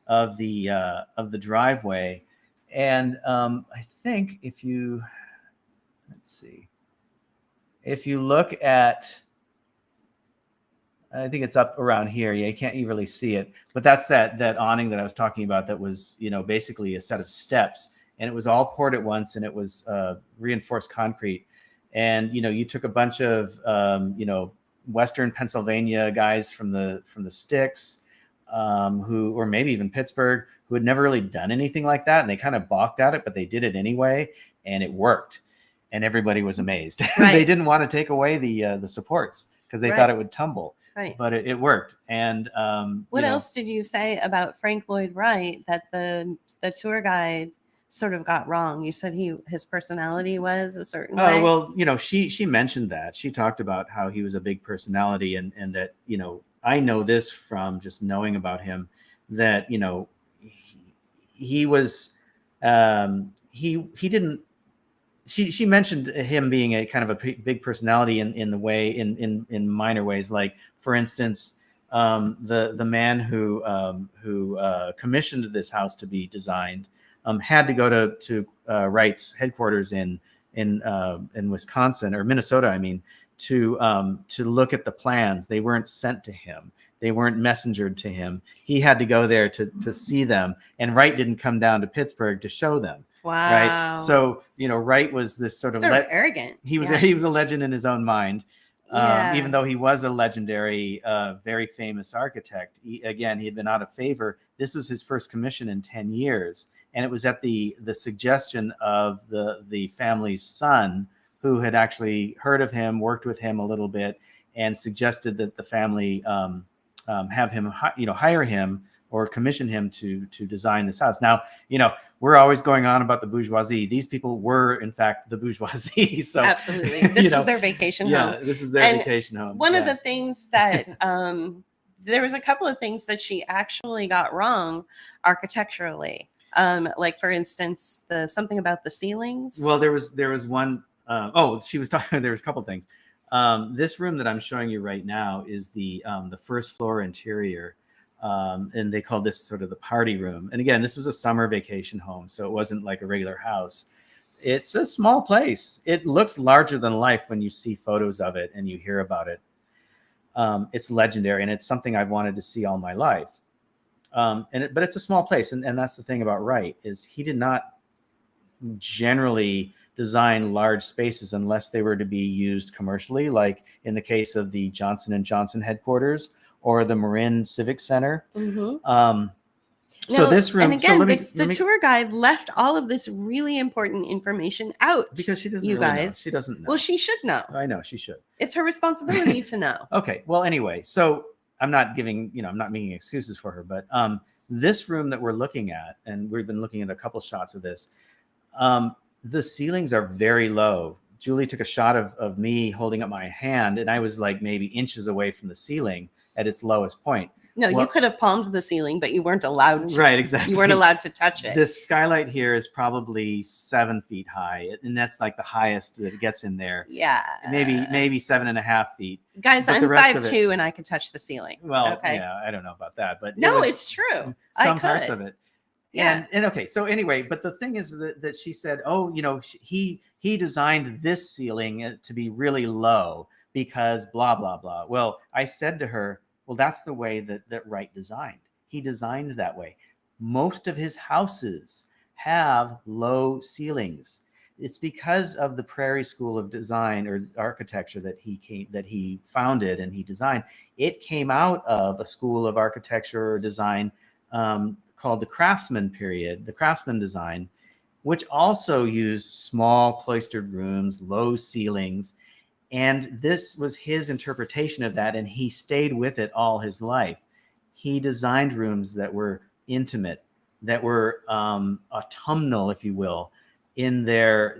of the driveway, and I think if you look at, I think it's up around here. Yeah, you can't really see it, but that's that awning that I was talking about. That was basically a set of steps. And it was all poured at once, and it was reinforced concrete. And you took a bunch of Western Pennsylvania guys from the sticks, or maybe even Pittsburgh, who had never really done anything like that, and they kind of balked at it, but they did it anyway, and it worked, and everybody was amazed. Right. They didn't want to take away the supports because they thought it would tumble. Right. But it worked. And what else did you say about Frank Lloyd Wright that the tour guide sort of got wrong? You said his personality was a certain way. Oh, well, she mentioned that. She talked about how he was a big personality, and that, I know this from just knowing about him, that, he was, he didn't, she mentioned him being a kind of a big personality in the way, in minor ways. Like, for instance, the man who commissioned this house to be designed had to go to Wright's headquarters in Wisconsin, or Minnesota, I mean, to look at the plans. They weren't sent to him. They weren't messengered to him. He had to go there to see them, and Wright didn't come down to Pittsburgh to show them. Wow. Right. So, Wright was this sort of arrogant. He was a legend in his own mind. Even though he was a legendary, very famous architect. He had been out of favor. This was his first commission in 10 years. And it was at the suggestion of the family's son, who had actually heard of him, worked with him a little bit, and suggested that the family have him, hire him or commission him to design this house. Now, we're always going on about the bourgeoisie. These people were, in fact, the bourgeoisie. So absolutely, this is their vacation home. Yeah, this is their vacation home. One of the things that there was a couple of things that she actually got wrong architecturally. Like, for instance, something about the ceilings. Well, there was one. She was talking. There was a couple of things. This room that I'm showing you right now is the first floor interior. And they called this sort of the party room. And again, this was a summer vacation home, so it wasn't like a regular house. It's a small place. It looks larger than life when you see photos of it and you hear about it. It's legendary, and it's something I've wanted to see all my life. But it's a small place, and that's the thing about Wright, is he did not generally design large spaces unless they were to be used commercially, like in the case of the Johnson & Johnson headquarters or the Marin Civic Center. Mm-hmm. So this room, and again, the tour guide left all of this really important information out because she doesn't. Know. She doesn't know. Well, she should know. I know she should. It's her responsibility to know. Okay. Well, anyway, so I'm not making excuses for her, but this room that we're looking at, and we've been looking at a couple shots of this, the ceilings are very low. Julie took a shot of me holding up my hand, and I was like maybe inches away from the ceiling at its lowest point. No, you could have palmed the ceiling, but you weren't allowed to. Right, exactly. You weren't allowed to touch it. This skylight here is probably 7 feet high, and that's like the highest that it gets in there. Yeah. Maybe 7.5 feet. Guys, I'm 5'2", and I can touch the ceiling. Well, okay. Yeah, I don't know about that, but no, it's true. Some parts of it. And okay, so anyway, but the thing is that she said, oh, he designed this ceiling to be really low because blah blah blah. Well, I said to her, well, that's the way that Wright designed. He designed that way. Most of his houses have low ceilings. It's because of the Prairie School of Design or Architecture that he founded and he designed. It came out of a school of architecture or design called the Craftsman period, the Craftsman design, which also used small cloistered rooms, low ceilings. And this was his interpretation of that, and he stayed with it all his life. He designed rooms that were intimate, that were autumnal, if you will, in their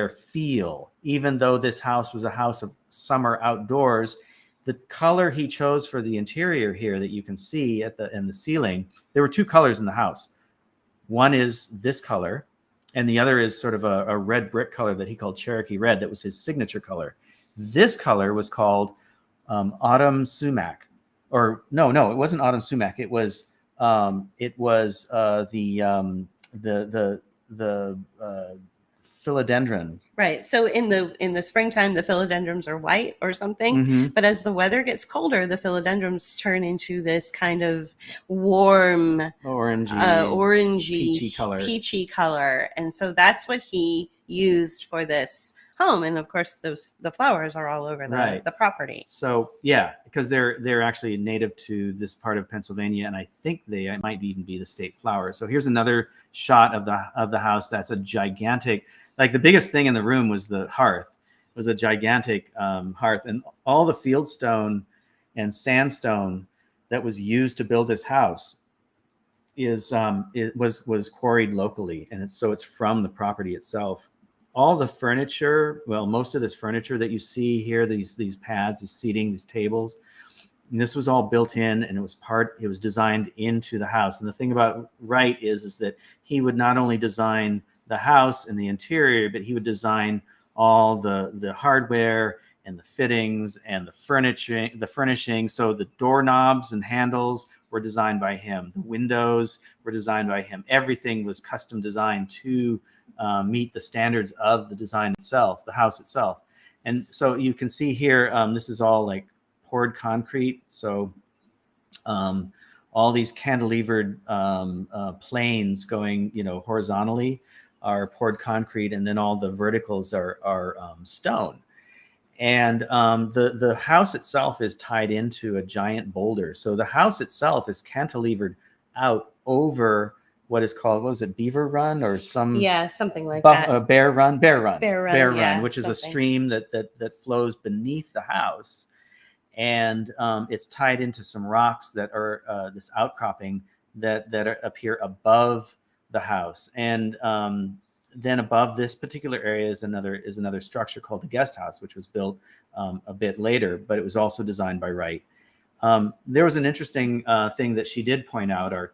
feel. Even though this house was a house of summer outdoors, the color he chose for the interior here that you can see in the ceiling, there were two colors in the house. One is this color, and the other is sort of a red brick color that he called Cherokee red. That was his signature color. This color was called autumn sumac, or no, it wasn't autumn sumac. It was the philodendron. Right. So in the springtime, the philodendrons are white or something. But as the weather gets colder, the philodendrons turn into this kind of warm, orangey, peachy color. And so that's what he used for this home. And of course, the flowers are all over the property. So yeah, because they're actually native to this part of Pennsylvania, and I think they might even be the state flower. So here's another shot of the house. That's a gigantic. Like the biggest thing in the room was the hearth. It was a gigantic hearth, and all the fieldstone and sandstone that was used to build this house was quarried locally, and it's from the property itself. All the furniture, well, most of this furniture that you see here, these pads, these seating, these tables, and this was all built in, and it was designed into the house. And the thing about Wright is that he would not only design the house and the interior, but he would design all the hardware and the fittings and the furnishing. So the doorknobs and handles were designed by him. The windows were designed by him. Everything was custom designed to meet the standards of the design itself, the house itself. And so you can see here, this is all like poured concrete. So all these cantilevered planes going, horizontally are poured concrete, and then all the verticals are stone. And the house itself is tied into a giant boulder. So the house itself is cantilevered out over what is called, what was it, Beaver Run or something like that. Bear Run, yeah, which is a stream that flows beneath the house. And it's tied into some rocks that are this outcropping that appear above the house. And then above this particular area is another structure called the guest house, which was built a bit later, but it was also designed by Wright. There was an interesting thing that she did point out, our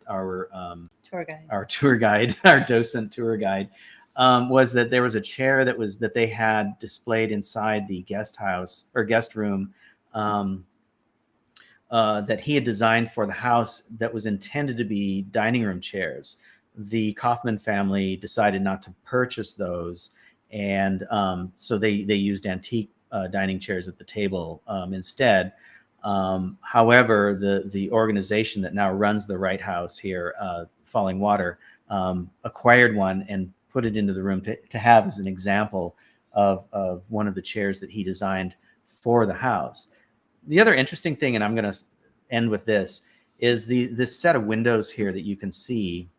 tour guide, our docent tour guide, was that there was a chair that they had displayed inside the guest house or guest room that he had designed for the house that was intended to be dining room chairs. The Kaufman family decided not to purchase those, and so they used antique dining chairs at the table instead. However, the organization that now runs the Wright House here, Falling Water, acquired one and put it into the room to have as an example of one of the chairs that he designed for the house. The other interesting thing, and I'm going to end with this, is this set of windows here that you can see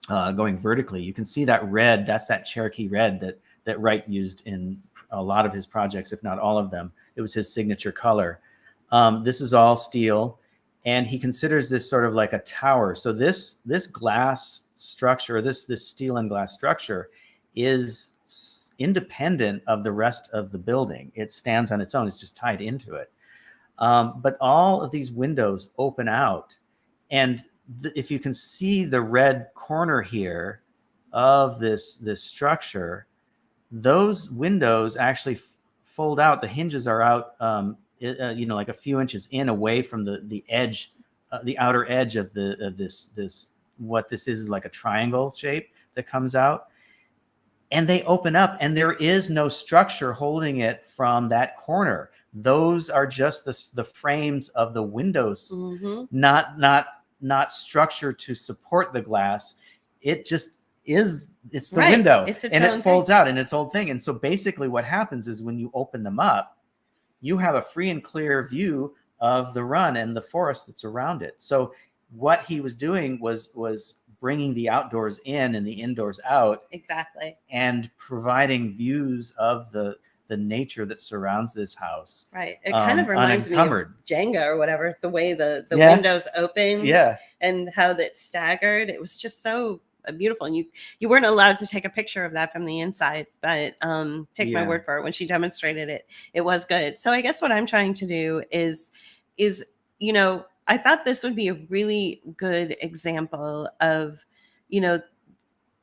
going vertically. You can see that red. That's that Cherokee red that Wright used in a lot of his projects, if not all of them. It was his signature color. This is all steel, and he considers this sort of like a tower. So this glass structure, this steel and glass structure, is independent of the rest of the building. It stands on its own. It's just tied into it. But all of these windows open out, and if you can see the red corner here of this structure, those windows actually fold out. The hinges are out, like a few inches away from the edge the outer edge of this what this is like a triangle shape that comes out, and they open up, and there is no structure holding it from that corner. Those are just the frames of the windows, not structure to support the glass. It just is, it's the window, and it folds out in its old thing. And so basically what happens is when you open them up, you have a free and clear view of the run and the forest that's around it. So what he was doing was bringing the outdoors in and the indoors out. Exactly. And providing views of the nature that surrounds this house. Right. It kind of reminds me of Jenga or whatever, the way the windows opened and how that staggered. It was just so beautiful. And you weren't allowed to take a picture of that from the inside, but take my word for it. When she demonstrated it, it was good. So I guess what I'm trying to do is, you know, I thought this would be a really good example of, you know,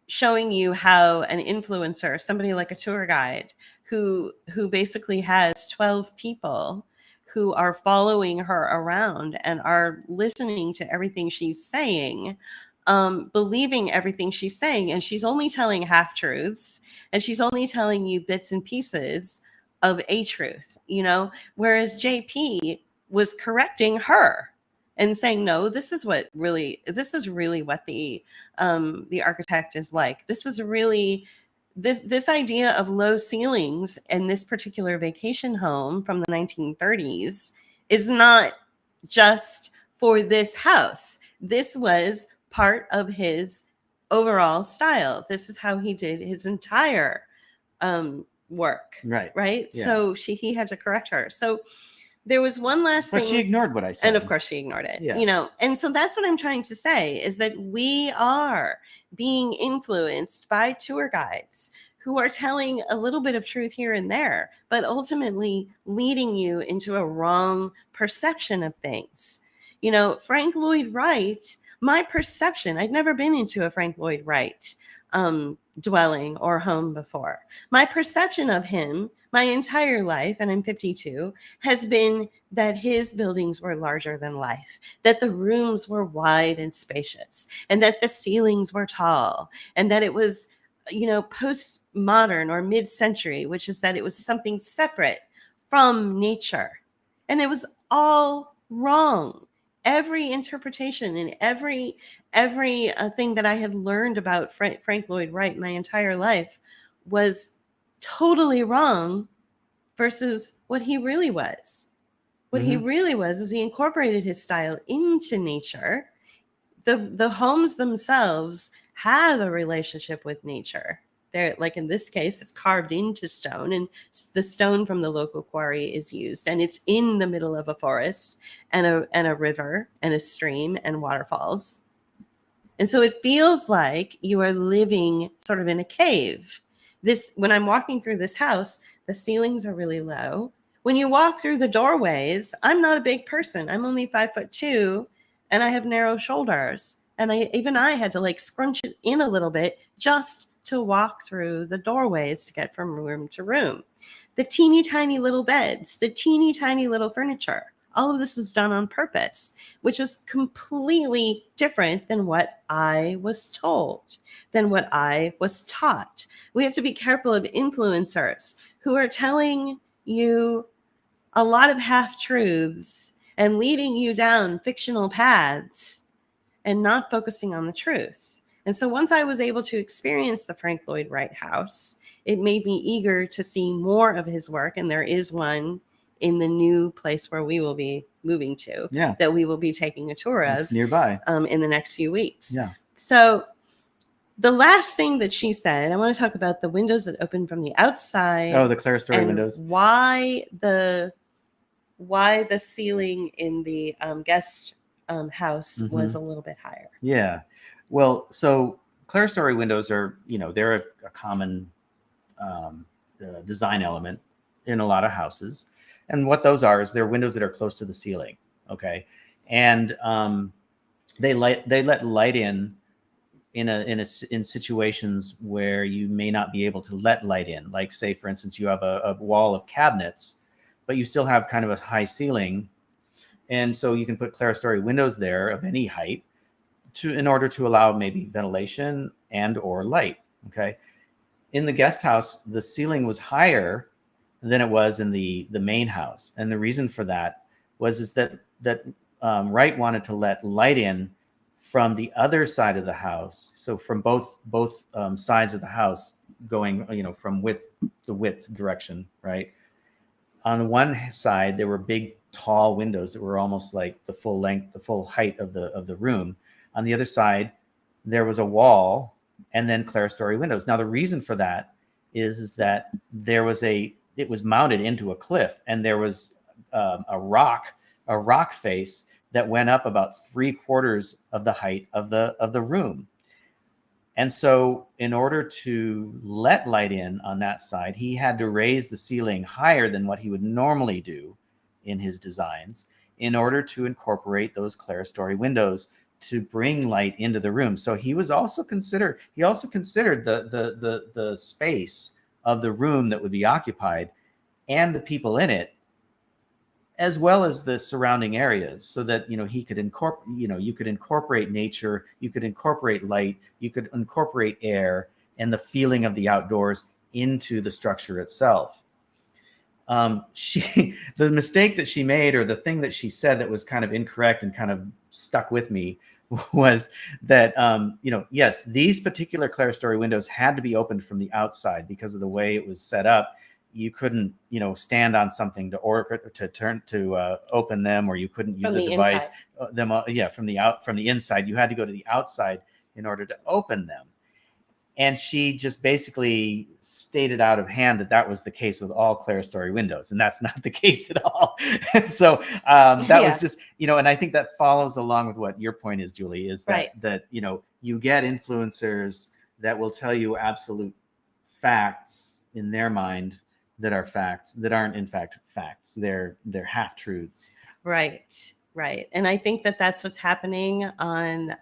showing you how an influencer, somebody like a tour guide who basically has 12 people who are following her around and are listening to everything she's saying, believing everything she's saying. And she's only telling half truths, and she's only telling you bits and pieces of a truth, you know, whereas JP was correcting her and saying, no, this is really what the architect is like. This is really this idea of low ceilings in this particular vacation home from the 1930s is not just for this house. This was part of his overall style. This is how he did his entire work. Right. Yeah. So he had to correct her. So there was one last thing. But she ignored what I said. And of course she ignored it, you know. And so that's what I'm trying to say, is that we are being influenced by tour guides who are telling a little bit of truth here and there, but ultimately leading you into a wrong perception of things. You know, Frank Lloyd Wright, my perception, I'd never been into a Frank Lloyd Wright dwelling or home before. My perception of him my entire life, and I'm 52, has been that his buildings were larger than life, that the rooms were wide and spacious, and that the ceilings were tall, and that it was, you know, postmodern or mid-century, which is that it was something separate from nature. And it was all wrong. Every interpretation and every thing that I had learned about Frank Lloyd Wright my entire life was totally wrong versus what he really was. What he really was is he incorporated his style into nature. The homes themselves have a relationship with nature. They're, like in this case, it's carved into stone, and the stone from the local quarry is used, and it's in the middle of a forest and a river and a stream and waterfalls. And so it feels like you are living sort of in a cave. When I'm walking through this house, the ceilings are really low. When you walk through the doorways, I'm not a big person. I'm only 5'2", and I have narrow shoulders. And I had to like scrunch it in a little bit just to walk through the doorways to get from room to room. The teeny tiny little beds, the teeny tiny little furniture, all of this was done on purpose, which was completely different than what I was told, than what I was taught. We have to be careful of influencers who are telling you a lot of half-truths and leading you down fictional paths and not focusing on the truth. And so once I was able to experience the Frank Lloyd Wright house, it made me eager to see more of his work. And there is one in the new place where we will be moving to, that we will be taking a tour of nearby in the next few weeks. So the last thing that she said, I want to talk about the windows that open from the outside. Oh, the clerestory windows. Why the ceiling in the guest house was a little bit higher. Yeah. Well, so clerestory windows are, they're a common design element in a lot of houses. And what those are is they're windows that are close to the ceiling. Okay. And they let light in situations where you may not be able to let light in. Like, say, for instance, you have a wall of cabinets, but you still have kind of a high ceiling. And so you can put clerestory windows there of any height in order to allow maybe ventilation and or light. Okay. In the guest house, the ceiling was higher than it was in the main house. And the reason for that was that Wright wanted to let light in from the other side of the house. So from both sides of the house, going, from the width direction, right? On the one side, there were big, tall windows that were almost like the full length, the full height of the room. On the other side, there was a wall and then clerestory windows. Now, the reason for that is that it was mounted into a cliff, and there was a rock face that went up about 3/4 of the height of the room. And so in order to let light in on that side, he had to raise the ceiling higher than what he would normally do in his designs in order to incorporate those clerestory windows to bring light into the room. So he also considered the space of the room that would be occupied and the people in it, as well as the surrounding areas, so that he could you could incorporate nature, you could incorporate light, you could incorporate air and the feeling of the outdoors into the structure itself. The mistake that she made, or the thing that she said that was kind of incorrect and kind of stuck with me, was that yes, these particular clerestory windows had to be opened from the outside because of the way it was set up. You couldn't, stand on something to open them, or you couldn't use a device from the inside. You had to go to the outside in order to open them. And she just basically stated out of hand that was the case with all clerestory windows, and that's not the case at all. So that was just, and I think that follows along with what your point is, Julie, is that that you get influencers that will tell you absolute facts in their mind that are facts that aren't in fact facts. They're half truths. Right. And I think that that's what's happening on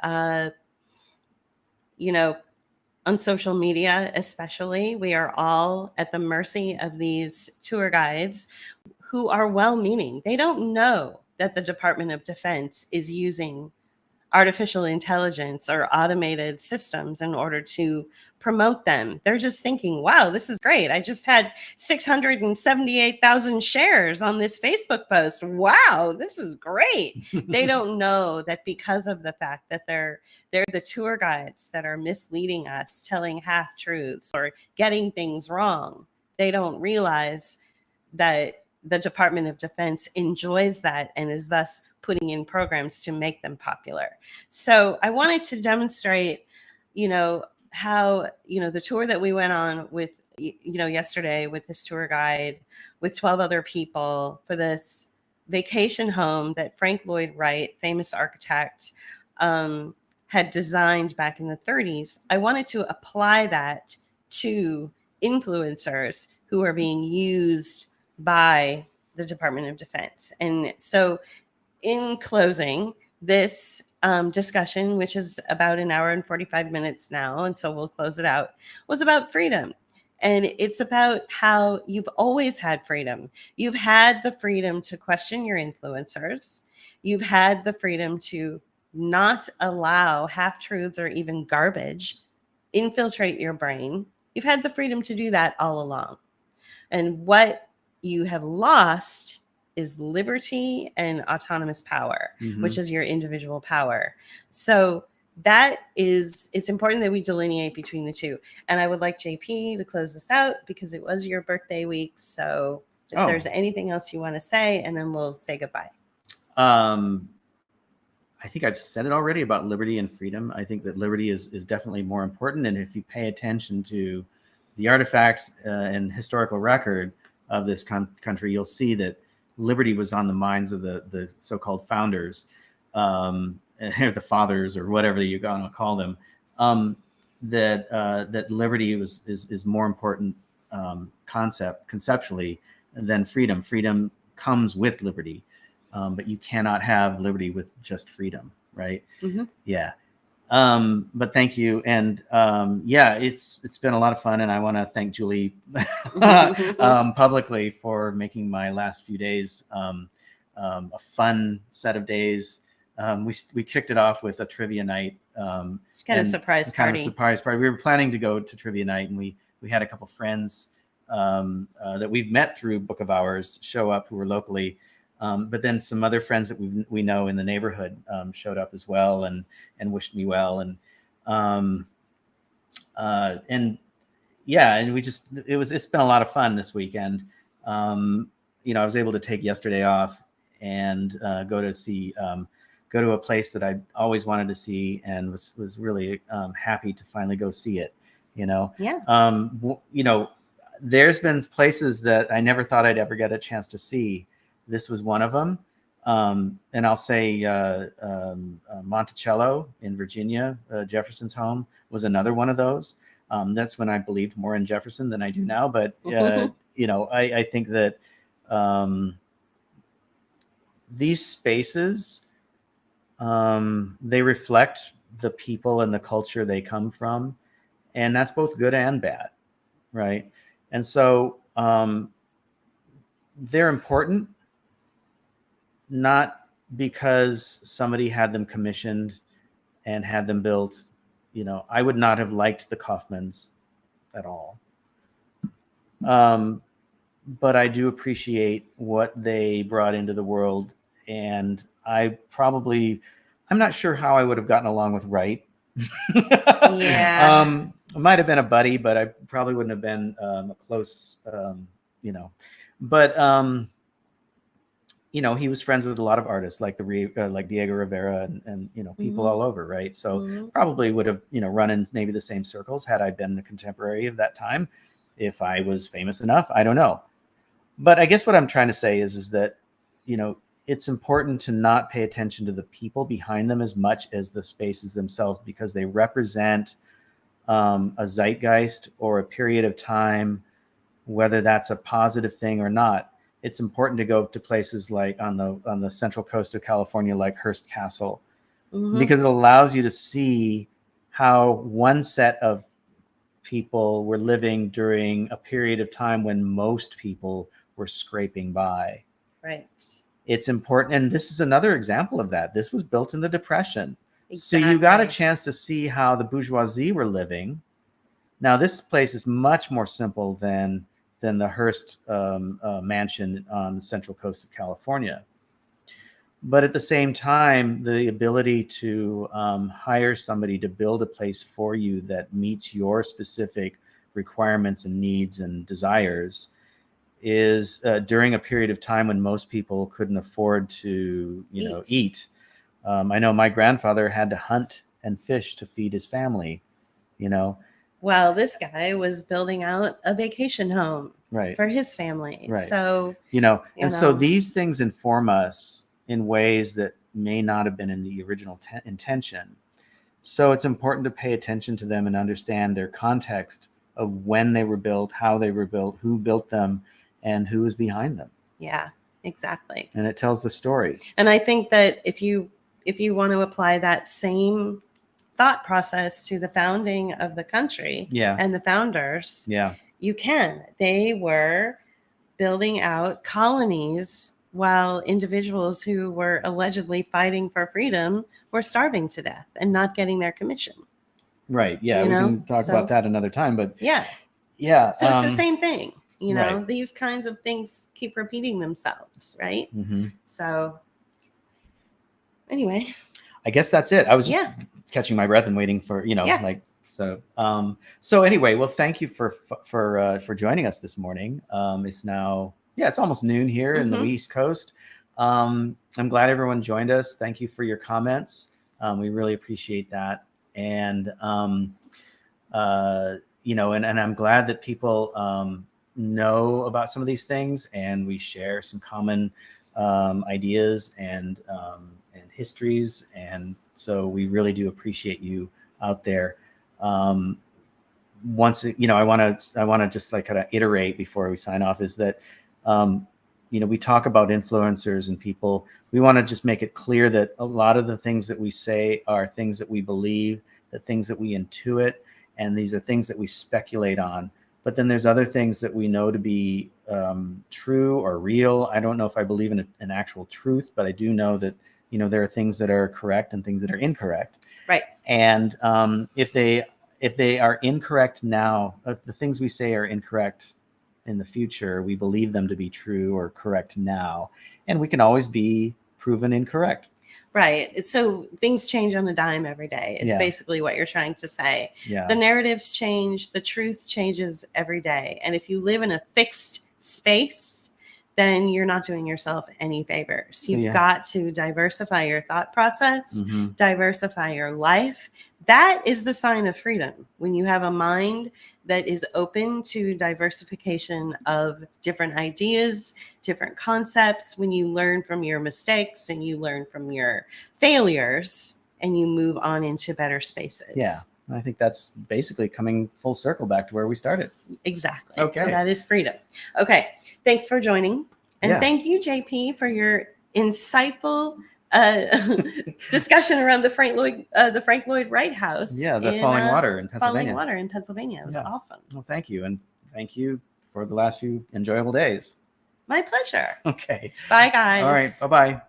on social media, especially. We are all at the mercy of these tour guides who are well-meaning. They don't know that the Department of Defense is using artificial intelligence or automated systems in order to promote them. They're just thinking, wow, this is great. I just had 678,000 shares on this Facebook post. Wow, this is great. They don't know that because of the fact that they're the tour guides that are misleading us, telling half truths or getting things wrong. They don't realize that the Department of Defense enjoys that and is thus putting in programs to make them popular. So I wanted to demonstrate, how, the tour that we went on with, yesterday with this tour guide with 12 other people for this vacation home that Frank Lloyd Wright, famous architect, had designed back in the 30s. I wanted to apply that to influencers who are being used by the Department of Defense. And so in closing, this discussion, which is about an hour and 45 minutes now, and so we'll close it out, was about freedom. And it's about how you've always had freedom. You've had the freedom to question your influencers. You've had the freedom to not allow half-truths or even garbage infiltrate your brain. You've had the freedom to do that all along. And what you have lost is liberty and autonomous power, which is your individual power. So it's important that we delineate between the two. And I would like JP to close this out because it was your birthday week. So if there's anything else you want to say, and then we'll say goodbye. I think I've said it already about liberty and freedom. I think that liberty is definitely more important. And if you pay attention to the artifacts and historical record of this country, you'll see that liberty was on the minds of the so-called founders, the fathers, or whatever you're going to call them. That liberty is more important conceptually than freedom. Freedom comes with liberty, but you cannot have liberty with just freedom, right? Yeah. But thank you. And it's been a lot of fun. And I want to thank Julie publicly for making my last few days a fun set of days. We kicked it off with a trivia night. It's kind of surprise party. We were planning to go to trivia night, and we had a couple friends that we've met through Book of Hours show up who were locally. But then some other friends that we know in the neighborhood showed up as well and wished me well. And it's been a lot of fun this weekend. I was able to take yesterday off and go to a place that I always wanted to see, and was really happy to finally go see it. Yeah. There's been places that I never thought I'd ever get a chance to see. This was one of them. And I'll say Monticello in Virginia, Jefferson's home, was another one of those. That's when I believed more in Jefferson than I do now. But, I think that these spaces, they reflect the people and the culture they come from. And that's both good and bad, right? And so they're important, not because somebody had them commissioned and had them built. I would not have liked the Kaufmans at all. But I do appreciate what they brought into the world. And I'm not sure how I would have gotten along with Wright. Yeah. I might have been a buddy, but I probably wouldn't have been a close, but he was friends with a lot of artists like like Diego Rivera and people all over, right? So probably would have run in maybe the same circles had I been a contemporary of that time, if I was famous enough. I don't know, but I guess what I'm trying to say is that it's important to not pay attention to the people behind them as much as the spaces themselves, because they represent a zeitgeist or a period of time, whether that's a positive thing or not. It's important to go to places like on the central coast of California, like Hearst Castle, because it allows you to see how one set of people were living during a period of time when most people were scraping by. Right. It's important. And this is another example of that. This was built in the Depression. Exactly. So you got a chance to see how the bourgeoisie were living. Now, this place is much more simple than the Hearst mansion on the central coast of California. But at the same time, the ability to hire somebody to build a place for you that meets your specific requirements and needs and desires is during a period of time when most people couldn't afford to eat. I know my grandfather had to hunt and fish to feed his family, Well, this guy was building out a vacation home for his family. Right. So, so these things inform us in ways that may not have been in the original intention. So it's important to pay attention to them and understand their context of when they were built, how they were built, who built them, and who was behind them. Yeah, exactly. And it tells the story. And I think that if you want to apply that same thought process to the founding of the country and the founders, you can. They were building out colonies while individuals who were allegedly fighting for freedom were starving to death and not getting their commission. Right. Yeah. We can talk about that another time, but yeah. So it's the same thing. These kinds of things keep repeating themselves, right? So anyway, I guess that's it. I was just catching my breath and waiting for, so anyway, well, thank you for joining us this morning. It's now, it's almost noon here in the East Coast. I'm glad everyone joined us. Thank you for your comments. We really appreciate that. And, and I'm glad that people, know about some of these things, and we share some common ideas and histories, and so we really do appreciate you out there. Once I want to just like kind of iterate before we sign off is that we talk about influencers and people. We want to just make it clear that a lot of the things that we say are things that we believe, the things that we intuit, and these are things that we speculate on. But then there's other things that we know to be true or real. I don't know if I believe in an actual truth, but I do know that, there are things that are correct and things that are incorrect. Right. And if they are incorrect now, if the things we say are incorrect in the future, we believe them to be true or correct now, and we can always be proven incorrect. Right. So things change on a dime every day. It's basically what you're trying to say. Yeah. The narratives change. The truth changes every day. And if you live in a fixed space, then you're not doing yourself any favors. You've got to diversify your thought process, diversify your life. That is the sign of freedom. When you have a mind that is open to diversification of different ideas, different concepts, when you learn from your mistakes and you learn from your failures and you move on into better spaces. Yeah. I think that's basically coming full circle back to where we started. Exactly. Okay. So that is freedom. Okay. Thanks for joining. And thank you, JP, for your insightful discussion around the Frank Lloyd Wright House. Yeah, the Falling Water in Pennsylvania. Falling Water in Pennsylvania. It was awesome. Well, thank you. And thank you for the last few enjoyable days. My pleasure. Okay. Bye, guys. All right. Bye-bye.